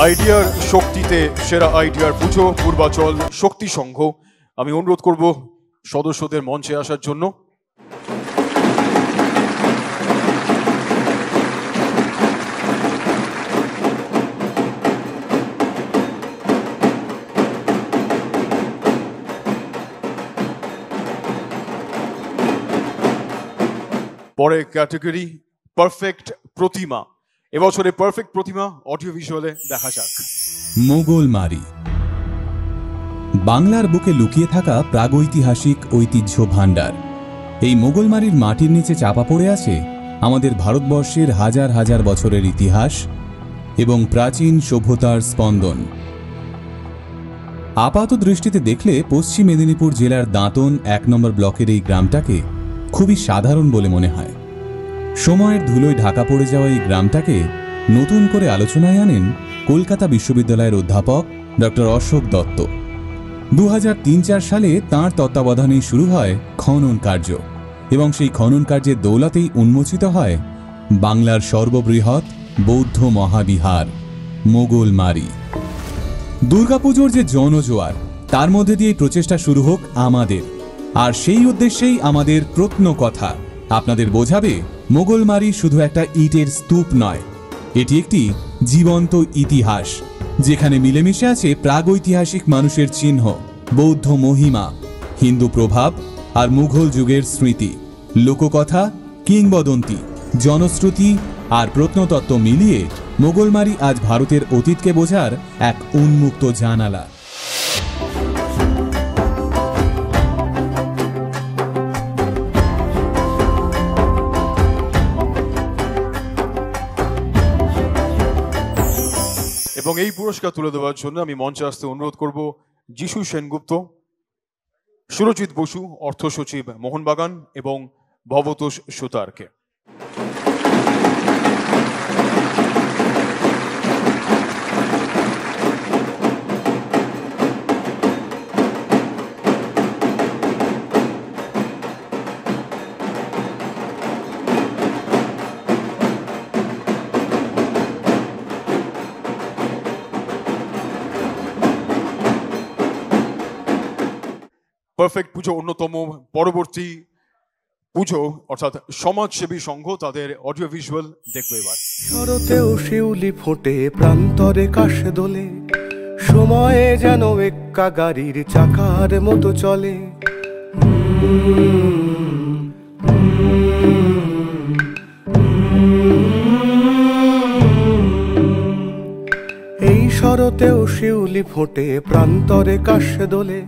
আইডিয়ার শক্তিতে সেরা আইডিয়ার পুজো পূর্বাচল শক্তি সংঘ। আমি অনুরোধ করব সদস্যদের মঞ্চে আসার জন্য। পরে ক্যাটাগরি পারফেক্ট প্রতিমা। এবছরে পারফেক্ট প্রতিমা অডিও ভিজুয়ালে দেখা যাক। মোগলমারি বাংলার বুকে লুকিয়ে থাকা প্রাগৈতিহাসিক ঐতিহ্য ভাণ্ডার। এই মোগলমারির মাটির নিচে চাপা পড়ে আছে আমাদের ভারতবর্ষের হাজার হাজার বছরের ইতিহাস এবং প্রাচীন সভ্যতার স্পন্দন। আপাত দৃষ্টিতে দেখলে পশ্চিম মেদিনীপুর জেলার দাঁতন ১ নম্বর ব্লকের এই গ্রামটাকে খুবই সাধারণ বলে মনে হয়। সময়ের ধুলোয় ঢাকা পড়ে যাওয়া এই গ্রামটাকে নতুন করে আলোচনায় আনেন কলকাতা বিশ্ববিদ্যালয়ের অধ্যাপক ডক্টর অশোক দত্ত। ২০০৩-৪ সালে তাঁর তত্ত্বাবধানেই শুরু হয় খনন কার্য এবং সেই খনন কার্যের দৌলতেই উন্মোচিত হয় বাংলার সর্ববৃহৎ বৌদ্ধ মহাবিহার মোগলমারি। দুর্গাপুজোর যে জনজোয়ার, তার মধ্যে দিয়ে প্রচেষ্টা শুরু হোক আমাদের, আর সেই উদ্দেশ্যেই আমাদের প্রত্নকথা আপনাদের বোঝাবে মোগলমারি শুধু একটা ইটের স্তূপ নয়, এটি একটি জীবন্ত ইতিহাস যেখানে মিলেমিশে আছে প্রাগৈতিহাসিক মানুষের চিহ্ন, বৌদ্ধ মহিমা, হিন্দু প্রভাব আর মুঘল যুগের স্মৃতি, লোককথা, কিংবদন্তি, জনশ্রুতি আর প্রত্নতত্ত্ব মিলিয়ে মোগলমারি আজ ভারতের অতীতকে বোঝার এক উন্মুক্ত জানালা। এবং এই পুরস্কার তুলে দেওয়ার জন্য আমি মঞ্চে আসতে অনুরোধ করব যিশু সেনগুপ্ত, সুরজিৎ বসু, অর্থ সচিব মোহনবাগান এবং ভবতোষ সুতারকে। পারফেক্ট পুজো অন্যতম পরবর্তী পুজো অর্থাৎ সমাজসেবী সংঘ, তাদের অডিও ভিজুয়াল দেখবো এবার। শরতেও শিউলি ফোটে, প্রান্তরে কাশ দোলে, সময়ে যেন এক্কা গাড়ির চাকার মতো চলে। এই শরতেও শিউলি ফোটে, প্রান্তরে কাশ দোলে,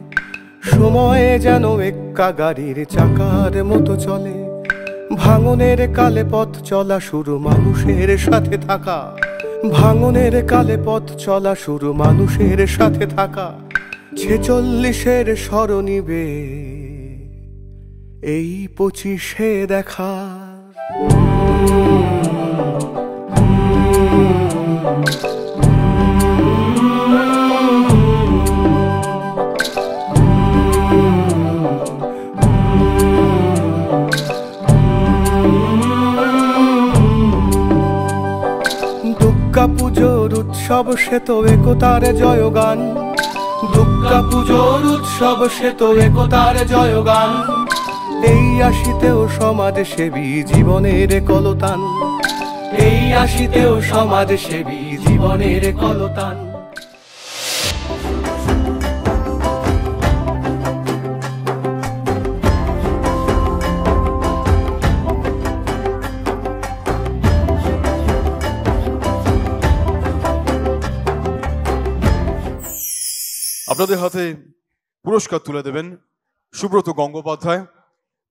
সময়ে যেন এক্কা গাড়ির চাকার মতো চলে। ভাঙনের কালে পথ চলা শুরু, মানুষের সাথে থাকা, ভাঙনের কালে পথ চলা শুরু, মানুষের সাথে থাকা। ৪৬-এর স্মরণিবে এই ২৫-এ দেখা। উৎসব সে তো একতার জয়গান, দুর্গা পুজোর উৎসব সে তো একতার জয়গান। এই আসিতেও সমাজ সেবী জীবনের কলতান, এই আসিতেও সমাজ সেবী জীবনের কলতান। আপনাদের হাতে পুরস্কার তুলে দেবেন সুব্রত গঙ্গোপাধ্যায়,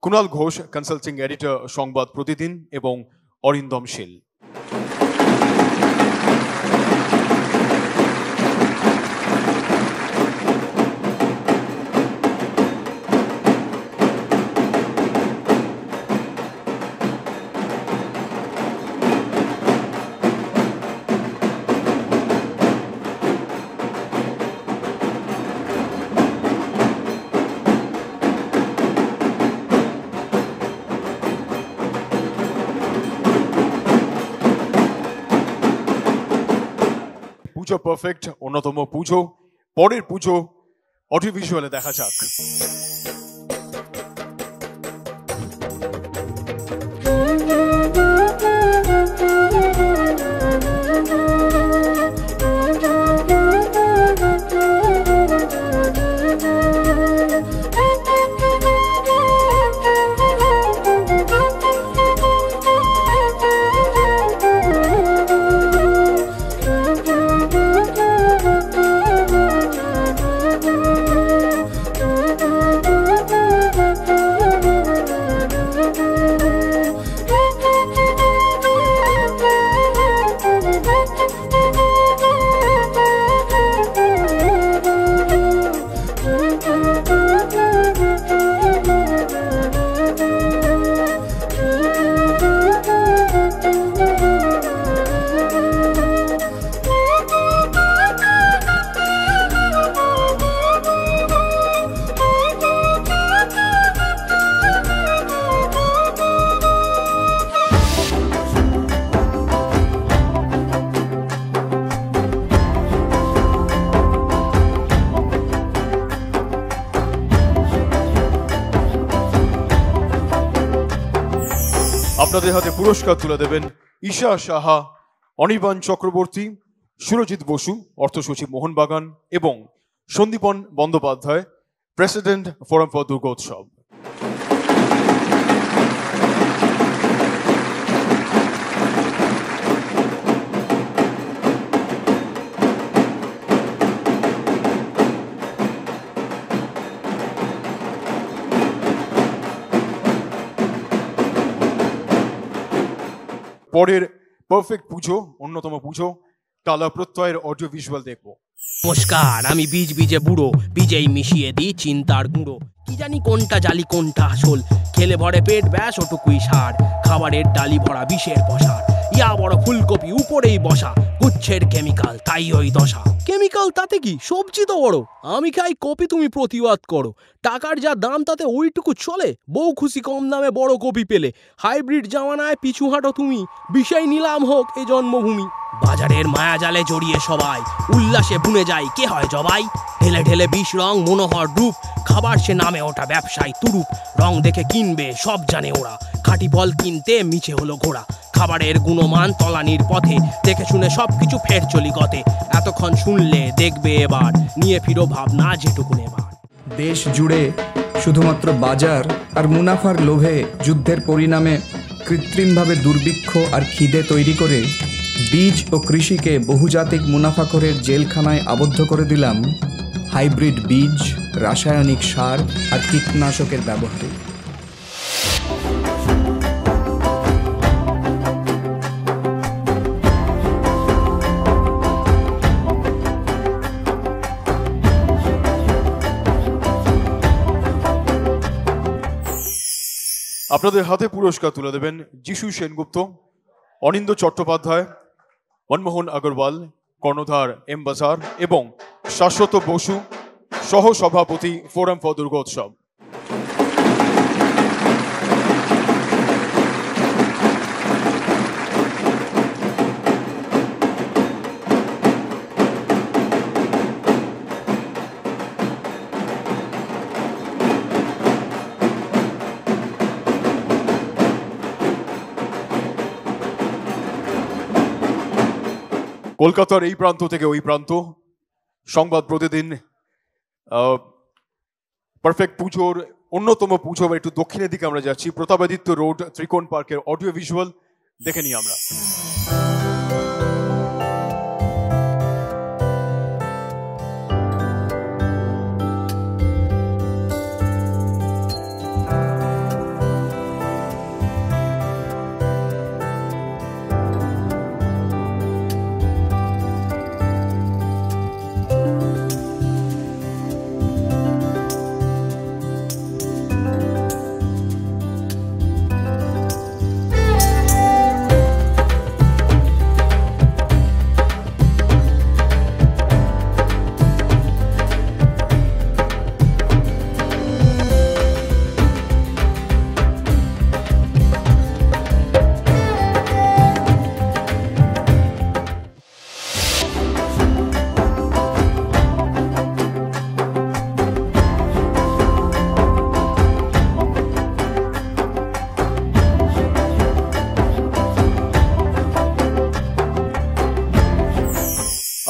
কুণাল ঘোষ কনসাল্টিং এডিটর সংবাদ প্রতিদিন এবং অরিন্দম শীল। পুজো পারফেক্ট অন্যতম পুজো, পরের পুজো অডিও ভিজুয়ালে দেখা যাক। আপনাদের হাতে পুরস্কার তুলে দেবেন ঈশা সাহা, অনির্বাণ চক্রবর্তী, সুরজিৎ বসু অর্থ সচিব মোহনবাগান এবং Sandipan Bandyopadhyay president forum for Durgotsav. পরের পারফেক্ট পুজো অন্যতম পুজো টালা প্রত্যয়ের অডিও ভিজুয়াল দেখবো। নমস্কার, আমি বীজ বীজে বুড়ো, বীজেই মিশিয়ে দিই চিন্তার গুঁড়ো। কি জানি কোনটা জালি কোনটা আসল, খেলে ভরে পেট ব্যাস ওটুকুই সার। খাবারের ডালি ভরা বিষের পসার, ইয়া বড় ফুলকপি উপরেই বসা। গুচ্ছের কেমিক্যাল তাই ওই দশা। কেমিক্যাল তাতে কি, সবজি তো বড়। আমি খাই কপি, তুমি প্রতিবাদ করো। টাকার যা দাম তাতে ওইটুকু চলে। বউ খুশি কম দামে বড় কপি পেলে। হাইব্রিড জামানায় পিছু হাঁটো তুমি, বিষয় নিলাম হোক এ জন্মভূমি। বাজারের মায়াজালে জড়িয়ে সবাই, উল্লাসে বুনে যায় কে হয় জবাই। ঢেলে ঢেলে বিষ রং মনোহর রূপ, খাবার সে নামে ওটা ব্যবসায় তুরুপ। রং দেখে কিনবে সব জানে ওরা, খাঁটি ফল কিনতে মিছে হলো ঘোড়া। খাবারের গুণমান তলানির পথে, দেখে শুনে সবকিছু ফের চলি গতে। এতক্ষণ শুনলে দেখবে এবার, নিয়ে ফিরো ভাবনা যেটুকুন এবার। দেশ জুড়ে শুধুমাত্র বাজার আর মুনাফার লোভে যুদ্ধের পরিণামে কৃত্রিমভাবে দুর্ভিক্ষ আর খিদে তৈরি করে বীজ ও কৃষিকে বহুজাতিক মুনাফাখোরের জেলখানায় আবদ্ধ করে দিলাম হাইব্রিড বীজ, রাসায়নিক সার আর কীটনাশকের ব্যবহারে। আপনাদের হাতে পুরস্কার তুলে দেবেন যিশু সেনগুপ্ত, অনিন্দ চট্টোপাধ্যায়, মনমোহন আগরওয়াল, কর্ণধার এম বাজার এবং শাশ্বত বসু, সহ সভাপতি ফোরাম ফর দুর্গোৎসব। কলকাতার এই প্রান্ত থেকে ওই প্রান্ত, সংবাদ প্রতিদিন পারফেক্ট পুজোর অন্যতম পুজো, একটু দক্ষিণের দিকে আমরা যাচ্ছি, প্রতাপাদিত্য রোড ত্রিকোণ পার্কের অডিও ভিজুয়াল দেখে নিই আমরা।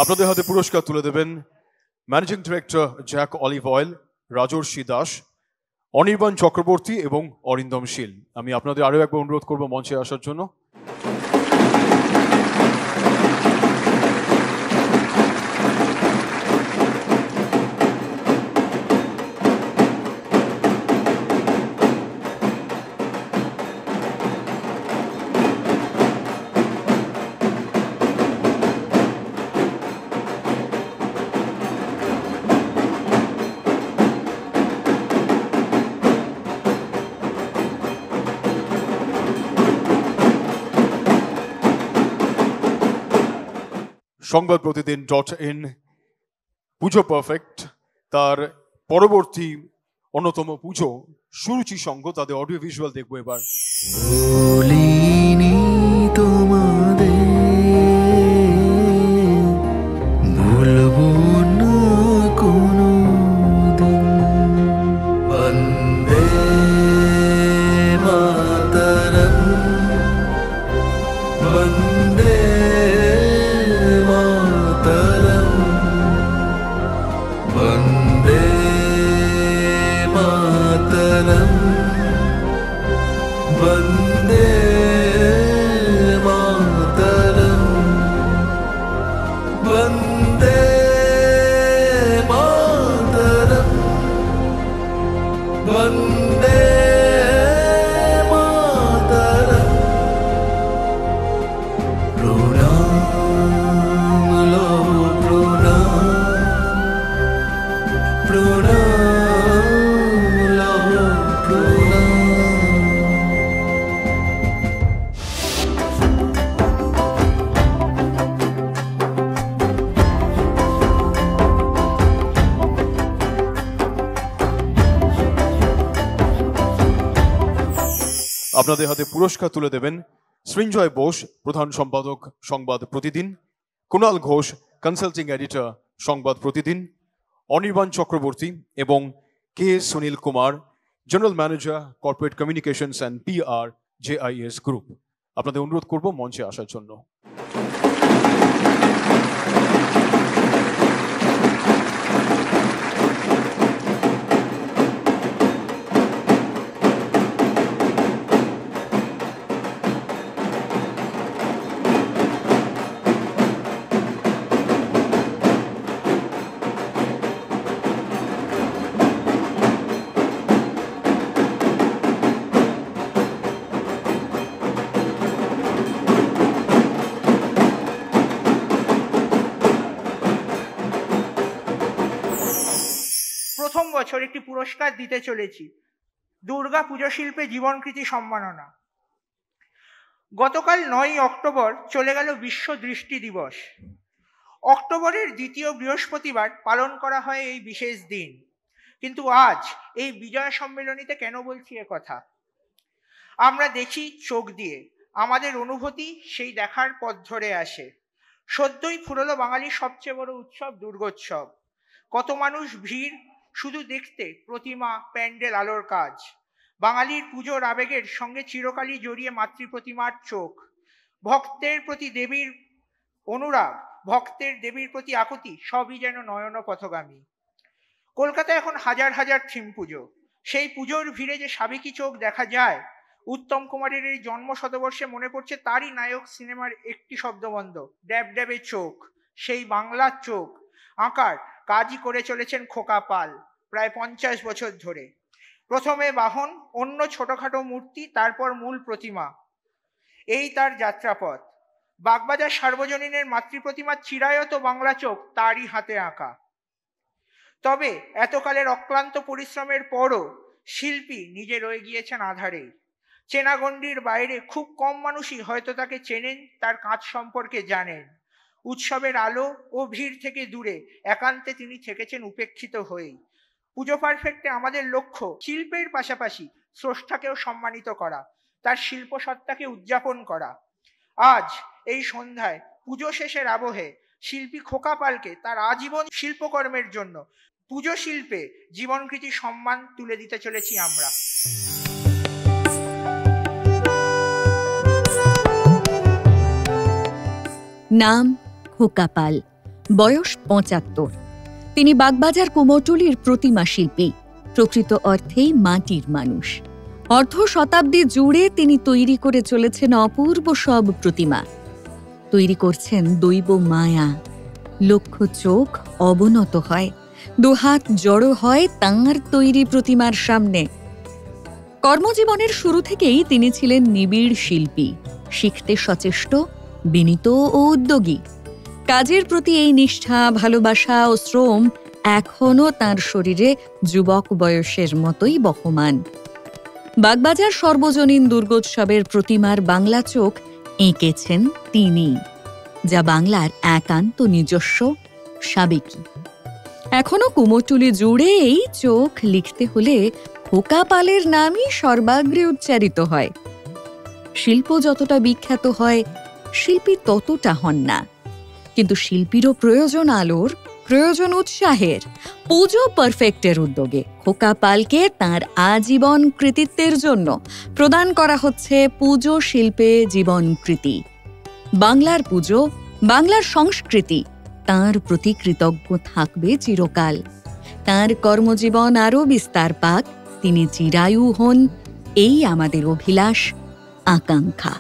আপনাদের হাতে পুরস্কার তুলে দেবেন managing director Jack olive oil, Rajarshi Das, Anirban Chakraborty এবং অরিন্দম শীল। আমি আপনাদের আরো একবার অনুরোধ করব মঞ্চে আসার জন্য। সংবাদ প্রতিদিন .in পুজো পারফেক্ট তার পরবর্তী অন্যতম পুজো সুরুচি সংঘ, তাদের অডিও ভিজুয়াল দেখবো এবার। বলিনি তোমাদের ভুলবো না কোনো দিন, বন্দে মাতরম বন্দে মাতরম বন্দে মাতরম বন্দে মাতরম বন্দে মাতরম বন্দে মাতরম। প্রণাম লো প্রণাম, প্রণাম লো প্রণাম। আপনাদের হাতে পুরস্কার তুলে দেবেন সৃঞ্জয় বোস, প্রধান সম্পাদক সংবাদ প্রতিদিন, কুণাল ঘোষ, কনসাল্টিং এডিটর সংবাদ প্রতিদিন, অনির্বাণ চক্রবর্তী এবং K Sunil Kumar, general manager corporate communications and PR JIS group. আপনাদের অনুরোধ করব মঞ্চে আসার জন্য। প্রথম বছর একটি পুরস্কার দিতে চলেছি, দুর্গা পুজো শিল্পে জীবনকৃতি সম্মাননা। গতকাল 9ই অক্টোবর চলে গেল বিশ্ব দৃষ্টি দিবস। অক্টোবরের দ্বিতীয় বৃহস্পতিবার পালন করা হয় এই বিশেষ দিন, কিন্তু আজ এই বিজয় সম্মেলনীতে কেন বলছি এ কথা? আমরা দেখি চোখ দিয়ে, আমাদের অনুভূতি সেই দেখার পথ ধরে আসে। সদ্যই ফুরলো বাঙালির সবচেয়ে বড় উৎসব দুর্গোৎসব। কত মানুষ ভিড় শুধু দেখতে প্রতিমা, প্যান্ডেল, আলোর কাজ। বাঙালির পুজোর আবেগের সঙ্গে চিরকালই জড়িয়ে মাতৃ প্রতিমার চোখ। ভক্তের প্রতি দেবীর অনুরাগ ভক্তের দেবীর প্রতি আকুতি সবই যেন নয়ন পথগামী। কলকাতায় এখন হাজার হাজার থিম পুজো, সেই পুজোর ভিড়ে যে সাবেকি চোখ দেখা যায়, উত্তম কুমারের এই জন্ম শতবর্ষে মনে পড়ছে তারই নায়ক সিনেমার একটি শব্দবন্ধ, ড্যাব ড্যাবে চোখ, সেই বাংলার চোখ আঁকার কাজই করে চলেছেন খোকা পাল প্রায় 50 বছর ধরে। প্রথমে বাহন, অন্য ছোটখাটো মূর্তি, তারপর মূল প্রতিমা, এই তার যাত্রাপথ। বাগবাজার সার্বজনীনের মাতৃপ্রতিমা চিরায়ত বাংলা চোখ তারই হাতে আঁকা। তবে এতকালের অক্লান্ত পরিশ্রমের পরও শিল্পী নিজে রয়ে গিয়েছেন আধারেই। চেনাগণ্ডির বাইরে খুব কম মানুষই হয়তো তাকে চেনেন, তার কাজ সম্পর্কে জানেন। উৎসবের আলো ও ভিড় থেকে দূরে একান্তে তিনি থেকেছেন উপেক্ষিত হয়েই। পুজো পারফেক্টে আমাদের লক্ষ্য শিল্পের পাশাপাশি স্রষ্টাকেও সম্মানিত করা, তার শিল্পসত্তাকে উদযাপন করা। আজ এই সন্ধ্যায় পুজো শেষের আবহে শিল্পী খোকা পালকে তার আজীবন শিল্পকর্মের জন্য পুজো শিল্পে জীবনকৃতি সম্মান তুলে দিতে চলেছি আমরা। নাম খোকা পাল, বয়স 75। তিনি বাগবাজার কুমোরটুলির প্রতিমা শিল্পী, প্রকৃত অর্থেই মাটির মানুষ। অর্ধ শতাব্দী জুড়ে তিনি তৈরি করে চলেছেন অপূর্ব সব প্রতিমা। তৈরি করছেন দৈব মায়া। লক্ষ চোখ অবনত হয়, দুহাত জড়ো হয় তাঁর তৈরি প্রতিমার সামনে। কর্মজীবনের শুরু থেকেই তিনি ছিলেন নিবিড় শিল্পী, শিখতে সচেষ্ট, বিনীত ও উদ্যোগী। কাজের প্রতি এই নিষ্ঠা, ভালোবাসা ও শ্রম এখনো তাঁর শরীরে যুবক বয়সের মতোই বহমান। বাগবাজার সর্বজনীন দুর্গোৎসবের প্রতিমার বাংলা চোখ এঁকেছেন তিনি, যা বাংলার একান্ত নিজস্ব, সাবেকি। এখনো কুমোরটুলি জুড়ে এই চোখ লিখতে হলে খোকা পালের নামই সর্বাগ্রে উচ্চারিত হয়। শিল্প যতটা বিখ্যাত হয়, শিল্পী ততটা হন না। কিন্তু শিল্পীরও প্রয়োজন আলোর, প্রয়োজন উৎসাহের। পুজো পারফেক্টের উদ্যোগে খোকা পালকে তাঁর আজীবন কৃতিত্বের জন্য প্রদান করা হচ্ছে পুজো শিল্পে জীবনকৃতি। বাংলার পুজো, বাংলার সংস্কৃতি তাঁর প্রতি কৃতজ্ঞ থাকবে চিরকাল। তাঁর কর্মজীবন আরও বিস্তার পাক, তিনি চিরায়ু হন, এই আমাদের অভিলাষ, আকাঙ্ক্ষা।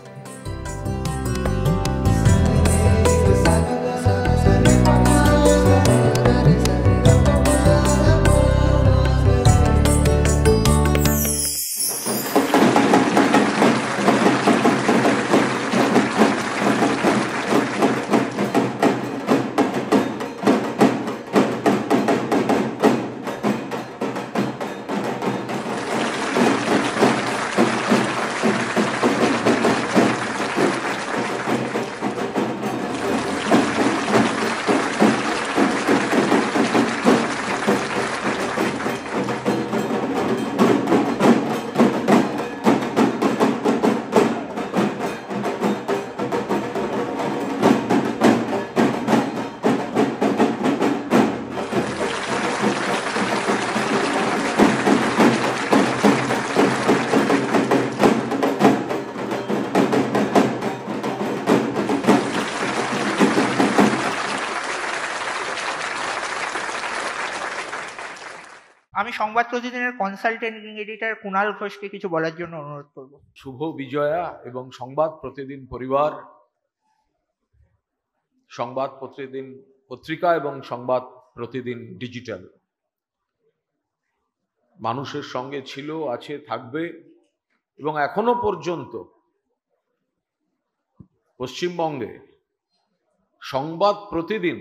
আমি সংবাদ প্রতিদিনের কনসালটেন্টিং এডিটর কুণাল ঘোষকে কিছু বলার জন্য অনুরোধ করব। শুভ বিজয়া এবং সংবাদ প্রতিদিন পরিবার, সংবাদ প্রতিদিন পত্রিকা এবং সংবাদ প্রতিদিন ডিজিটাল মানুষের সঙ্গে ছিল, আছে, থাকবে এবং এখনো পর্যন্ত পশ্চিমবঙ্গে সংবাদ প্রতিদিন,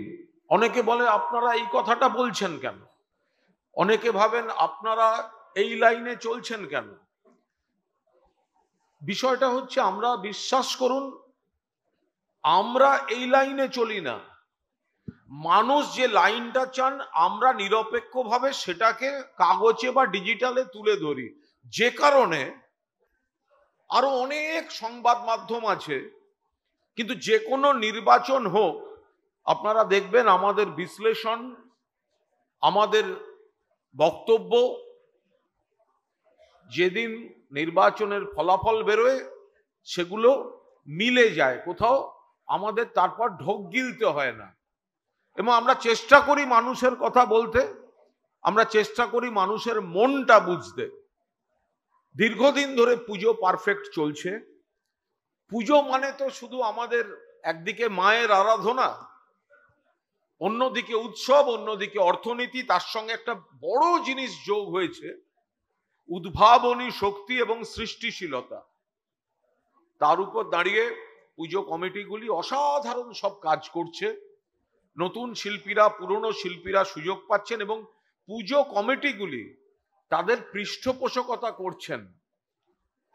অনেকে বলে আপনারা এই কথাটা বলছেন কেন, অনেকে ভাবেন আপনারা এই লাইনে চলছেন কেন। বিষয়টা হচ্ছে, আমরা বিশ্বাস করুন, আমরা এই লাইনে চলি না। মানুষ যে লাইনটা চান, আমরা নিরপেক্ষভাবে সেটাকে কাগজে বা ডিজিটালে তুলে ধরি। যে কারণে আরো অনেক সংবাদ মাধ্যম আছে, কিন্তু যে কোনো নির্বাচন হোক, আপনারা দেখবেন আমাদের বিশ্লেষণ, আমাদের বক্তব্য যেদিন নির্বাচনের ফলাফল বেরোয় সেগুলো মিলে যায়, কোথাও আমাদের তারপর ঢোক গিলতে হয় না। এবং আমরা চেষ্টা করি মানুষের কথা বলতে, আমরা চেষ্টা করি মানুষের মনটা বুঝতে। দীর্ঘদিন ধরে পুজো পারফেক্ট চলছে। পুজো মানে তো শুধু আমাদের একদিকে মায়ের আরাধনা, অন্যদিকে উৎসব, অন্যদিকে অর্থনীতি, তার সঙ্গে একটা বড় জিনিস যোগ হয়েছে উদ্ভাবনী শক্তি এবং সৃষ্টিশীলতা। তার উপর দাঁড়িয়ে পুজো কমিটিগুলি অসাধারণ সব কাজ করছে। নতুন শিল্পীরা, পুরনো শিল্পীরা সুযোগ পাচ্ছেন এবং পুজো কমিটিগুলি তাদের পৃষ্ঠপোষকতা করছেন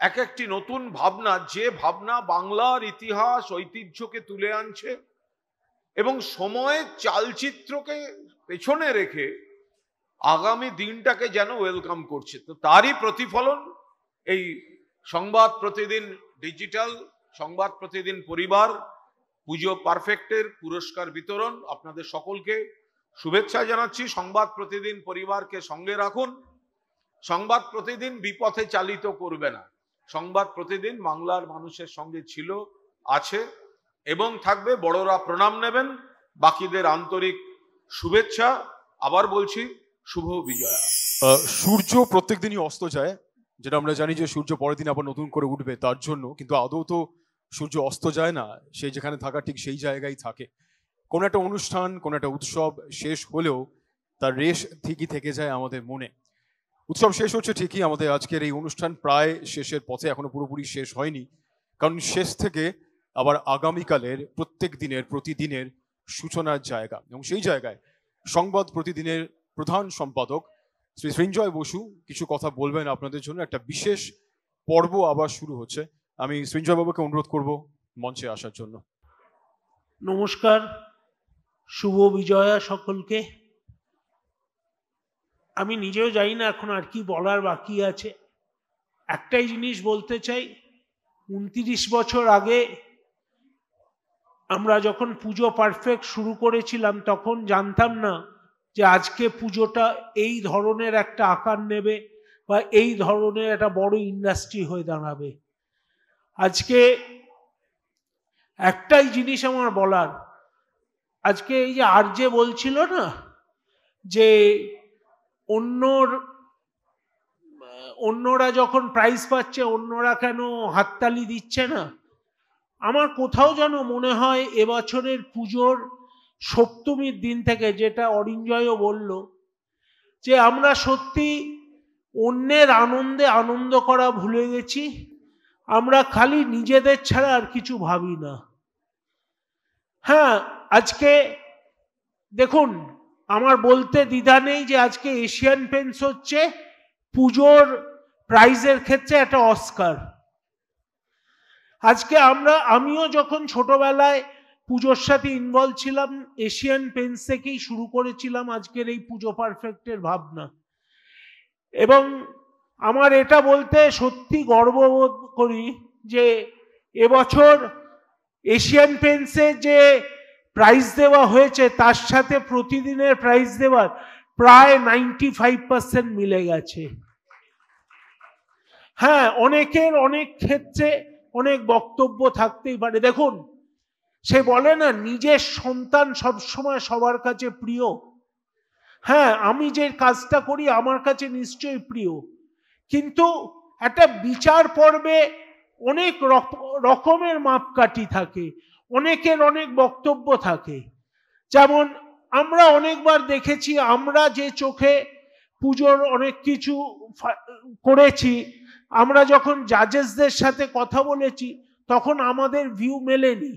এক একটি নতুন ভাবনা, যে ভাবনা বাংলার ইতিহাস ঐতিহ্যকে তুলে আনছে এবং সময়ের চালচিত্রকে পেছনে রেখে আগামী দিনটাকে যেন ওয়েলকাম করছে। তো তারই প্রতিফলন এই সংবাদ প্রতিদিন ডিজিটাল, সংবাদ প্রতিদিন পরিবার পুজো পারফেক্টের পুরস্কার বিতরণ। আপনাদের সকলকে শুভেচ্ছা জানাচ্ছি। সংবাদ প্রতিদিন পরিবারকে সঙ্গে রাখুন। সংবাদ প্রতিদিন বিপথে চালিত করবে না। সংবাদ প্রতিদিন বাংলার মানুষের সঙ্গে ছিল, আছে এবং থাকবে। বড়রা প্রণাম নেবেন, বাকিদের আন্তরিক শুভেচ্ছা। আবার বলছি, শুভ বিজয়া। সূর্য প্রত্যেক দিনই অস্ত যায়, যেটা আমরা জানি যে সূর্য পরের দিন আবার নতুন করে উঠবে তার জন্য, কিন্তু আদৌ তো সূর্য অস্ত যায় না। সেই যেখানে থাকা ঠিক সেই জায়গায় থাকে। কোনো একটা অনুষ্ঠান, কোনো একটা উৎসব শেষ হলেও তার রেশ ঠিকই থেকে যায় আমাদের মনে। উৎসব শেষ হচ্ছে ঠিকই, আমাদের আজকের এই অনুষ্ঠান প্রায় শেষের পথে, এখনো পুরোপুরি শেষ হয়নি। কারণ শেষ থেকে আবার আগামীকালের প্রত্যেক দিনের, প্রতিদিনের সূচনার জায়গা, এবং সেই জায়গায় সংবাদ প্রতিদিনের প্রধান সম্পাদক শ্রী সৃঞ্জয় বসু কিছু কথা বলবেন আপনাদের জন্য। একটা বিশেষ পর্ব আবার শুরু হচ্ছে। আমি সৃঞ্জয় বাবুকে অনুরোধ করব মঞ্চে আসার জন্য। নমস্কার, শুভ বিজয়া সকলকে। আমি নিজেও জানি না এখন আর কি বলার বাকি আছে। একটাই জিনিস বলতে চাই, 29 বছর আগে আমরা যখন পুজো পারফেক্ট শুরু করেছিলাম তখন জানতাম না যে আজকে পুজোটা এই ধরনের একটা আকার নেবে বা এই ধরনের একটা বড় ইন্ডাস্ট্রি হয়ে দাঁড়াবে। আজকে একটাই জিনিস আমার বলার, আজকে এই যে আরজে বলছিল না যে অন্যরা যখন প্রাইজ পাচ্ছে অন্যরা কেন হাততালি দিচ্ছে না, আমার কোথাও যেন মনে হয় এবছরের পুজোর সপ্তমীর দিন থেকে, যেটা অরিঞ্জয়ও বলল, যে আমরা সত্যি অন্যের আনন্দে আনন্দ করা ভুলে গেছি। আমরা খালি নিজেদের ছাড়া আর কিছু ভাবি না। হ্যাঁ, আজকে দেখুন, আমার বলতে দ্বিধা নেই যে আজকে এশিয়ান পেন্টস হচ্ছে পুজোর প্রাইজের ক্ষেত্রে একটা অস্কার। আজকে আমিও যখন ছোটবেলায় পুজোর সাথে ইনভলভ ছিলাম, এশিয়ান পেন্টস থেকেই শুরু করেছিলাম আজকের এই পুজো পারফেক্টের ভাবনা। এবং আমার এটা বলতে সত্যি গর্ববোধ করি যে এবছর এশিয়ান পেন্টসে যে প্রাইজ দেওয়া হয়েছে তার সাথে প্রতিদিনের প্রাইজ দেওয়ার প্রায় 95% মিলে গেছে। হ্যাঁ, অনেকের অনেক ক্ষেত্রে অনেক বক্তব্য থাকতেই পারে। দেখুন, সে বলে না নিজের সন্তান সবসময় সবার কাছে প্রিয়। হ্যাঁ, আমি যে কাজটা করি আমার কাছে নিশ্চয়ই প্রিয়, কিন্তু একটা বিচার পর্বে অনেক রকমের মাপকাঠি থাকে, অনেকের অনেক বক্তব্য থাকে। যেমন আমরা অনেকবার দেখেছি, আমরা যে চোখে পুজোর অনেক কিছু করেছি, আমরা যখন জাজেসদের সাথে কথা বলেছি তখন আমাদের ভিউ মেলেনি।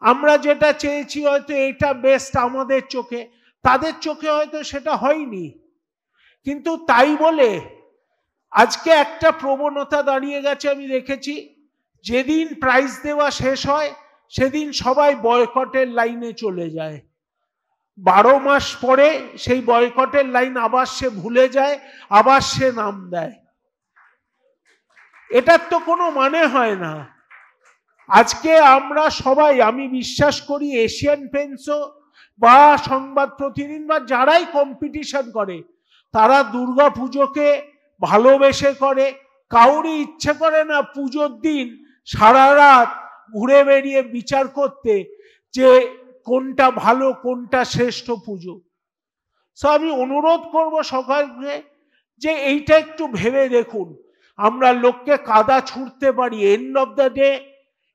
আমরা যেটা চেয়েছি হয়তো এটা বেস্ট আমাদের চোখে, তাদের চোখে হয়তো সেটা হয়নি। কিন্তু তাই বলে আজকে একটা প্রবণতা দাঁড়িয়ে গেছে, আমি দেখেছি যেদিন প্রাইজ দেওয়া শেষ হয় সেদিন সবাই বয়কটের লাইনে চলে যায়। 12 মাস পরে সেই বয়কটের লাইন আবার সে ভুলে যায়, আবার সে নাম দেয়। এটার তো কোনো মানে হয় না। আজকে আমরা সবাই, আমি বিশ্বাস করি এশিয়ান পেন্টসও বা সংবাদ প্রতিদিন বা যারাই কম্পিটিশন করে তারা দুর্গা পুজোকে ভালোবেসে করে। কাউরই ইচ্ছে করে না পুজোর দিন সারা রাত ঘুরে বেরিয়ে বিচার করতে যে কোনটা ভালো কোনটা শ্রেষ্ঠ পুজো। সো আমি অনুরোধ করব সকলকে যে এইটা একটু ভেবে দেখুন। আমরা লোককে কাদা ছুঁড়তে পারি, এন্ড অফ দ্য ডে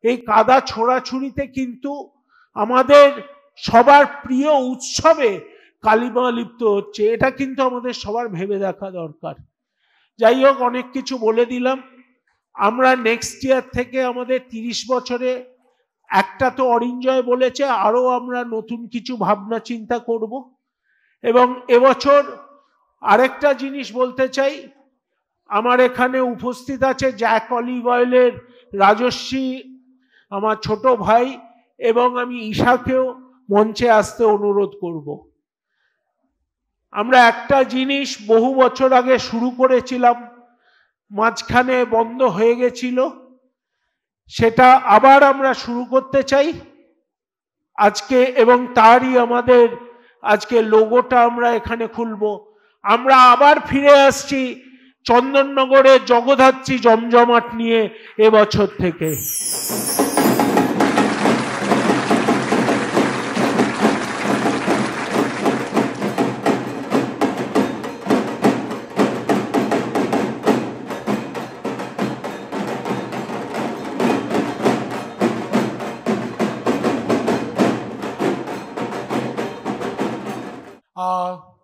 এই কাদা ছোড়াছুড়িতে কিন্তু আমাদের সবার প্রিয় উৎসবে কালিমা লিপ্ত হচ্ছে। এটা কিন্তু আমাদের সবার ভেবে দেখা দরকার। যাই হোক, অনেক কিছু বলে দিলাম। আমরা নেক্সট ইয়ার থেকে আমাদের 30 বছরে একটা তো অরিঞ্জয় বলেছে, আরো আমরা নতুন কিছু ভাবনা চিন্তা করব। এবং এবছর আরেকটা জিনিস বলতে চাই, আমার এখানে উপস্থিত আছে জ্যাক অলিভ অয়েলের রাজস্বী, আমার ছোট ভাই, এবং আমি ঈশাকেও মঞ্চে আসতে অনুরোধ করব। আমরা একটা জিনিস বহু বছর আগে শুরু করেছিলাম, মাঝখানে বন্ধ হয়ে গেছিল, সেটা আবার আমরা শুরু করতে চাই আজকে, এবং তারই আমাদের আজকে লোগোটা আমরা এখানে খুলব। আমরা আবার ফিরে আসছি চন্দননগরের জগদ্ধাত্রী জমজমাট নিয়ে এবছর থেকে।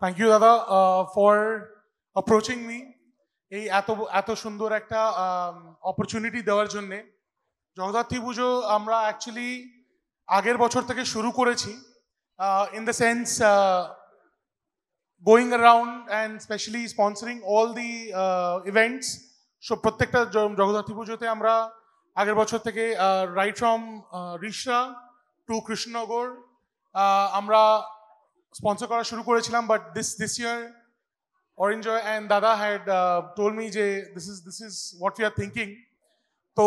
Thank you, Dada, for approaching me. এই এত সুন্দর একটা অপরচুনিটি দেওয়ার জন্যে। জগদ্ধাত্রী পুজো আমরা অ্যাকচুয়ালি আগের বছর থেকে শুরু করেছি, in the sense going around and specially sponsoring all the events. So প্রত্যেকটা জগদ্ধাত্রী পুজোতে আমরা আগের বছর থেকে right from Rishra to Krishnanagar আমরা স্পন্সর করা শুরু করেছিলাম। But this year Orinjoy and Dada had told me যে this is what we are thinking. তো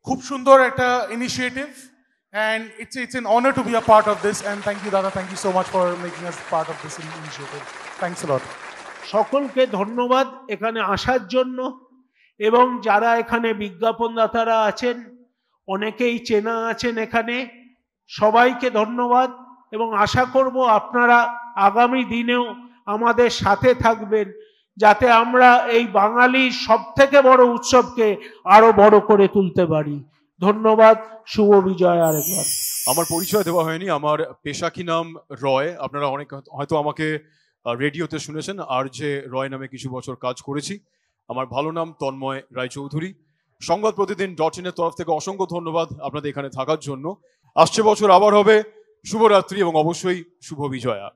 খুব সুন্দর একটা initiative and it's an honor to be a part of this, and thank you Dada, thank you so much for making us part of this initiative. Thanks a lot. সকলকে ধন্যবাদ এখানে আসার জন্য, এবং যারা এখানে বিজ্ঞাপনদাতারা আছেন অনেকেই চেনা আছেন এখানে, সবাইকে ধন্যবাদ। এবং আশা করব আপনারা আগামী দিনেও আমাদের সাথে থাকবেন, যাতে আমরা এই বাঙালির সবথেকে বড় উৎসবকে আরো বড় করে তুলতে পারি। ধন্যবাদ, শুভ বিজয়। আরেকবার আমার পরিচয় দেওয়া হয়নি, আমার পেশা কি নাম রয়। আপনারা অনেক হয়তো আমাকে রেডিওতে শুনেছেন, আর যে রয় নামে কিছু বছর কাজ করেছি। আমার ভালো নাম তন্ময় রায়চৌধুরী। সংবাদ প্রতিদিন .in এর তরফ থেকে অসংখ্য ধন্যবাদ আপনাদের এখানে থাকার জন্য। আসছে বছর আবার হবে। শুভরাত্রি এবং অবশ্যই শুভ বিজয়া।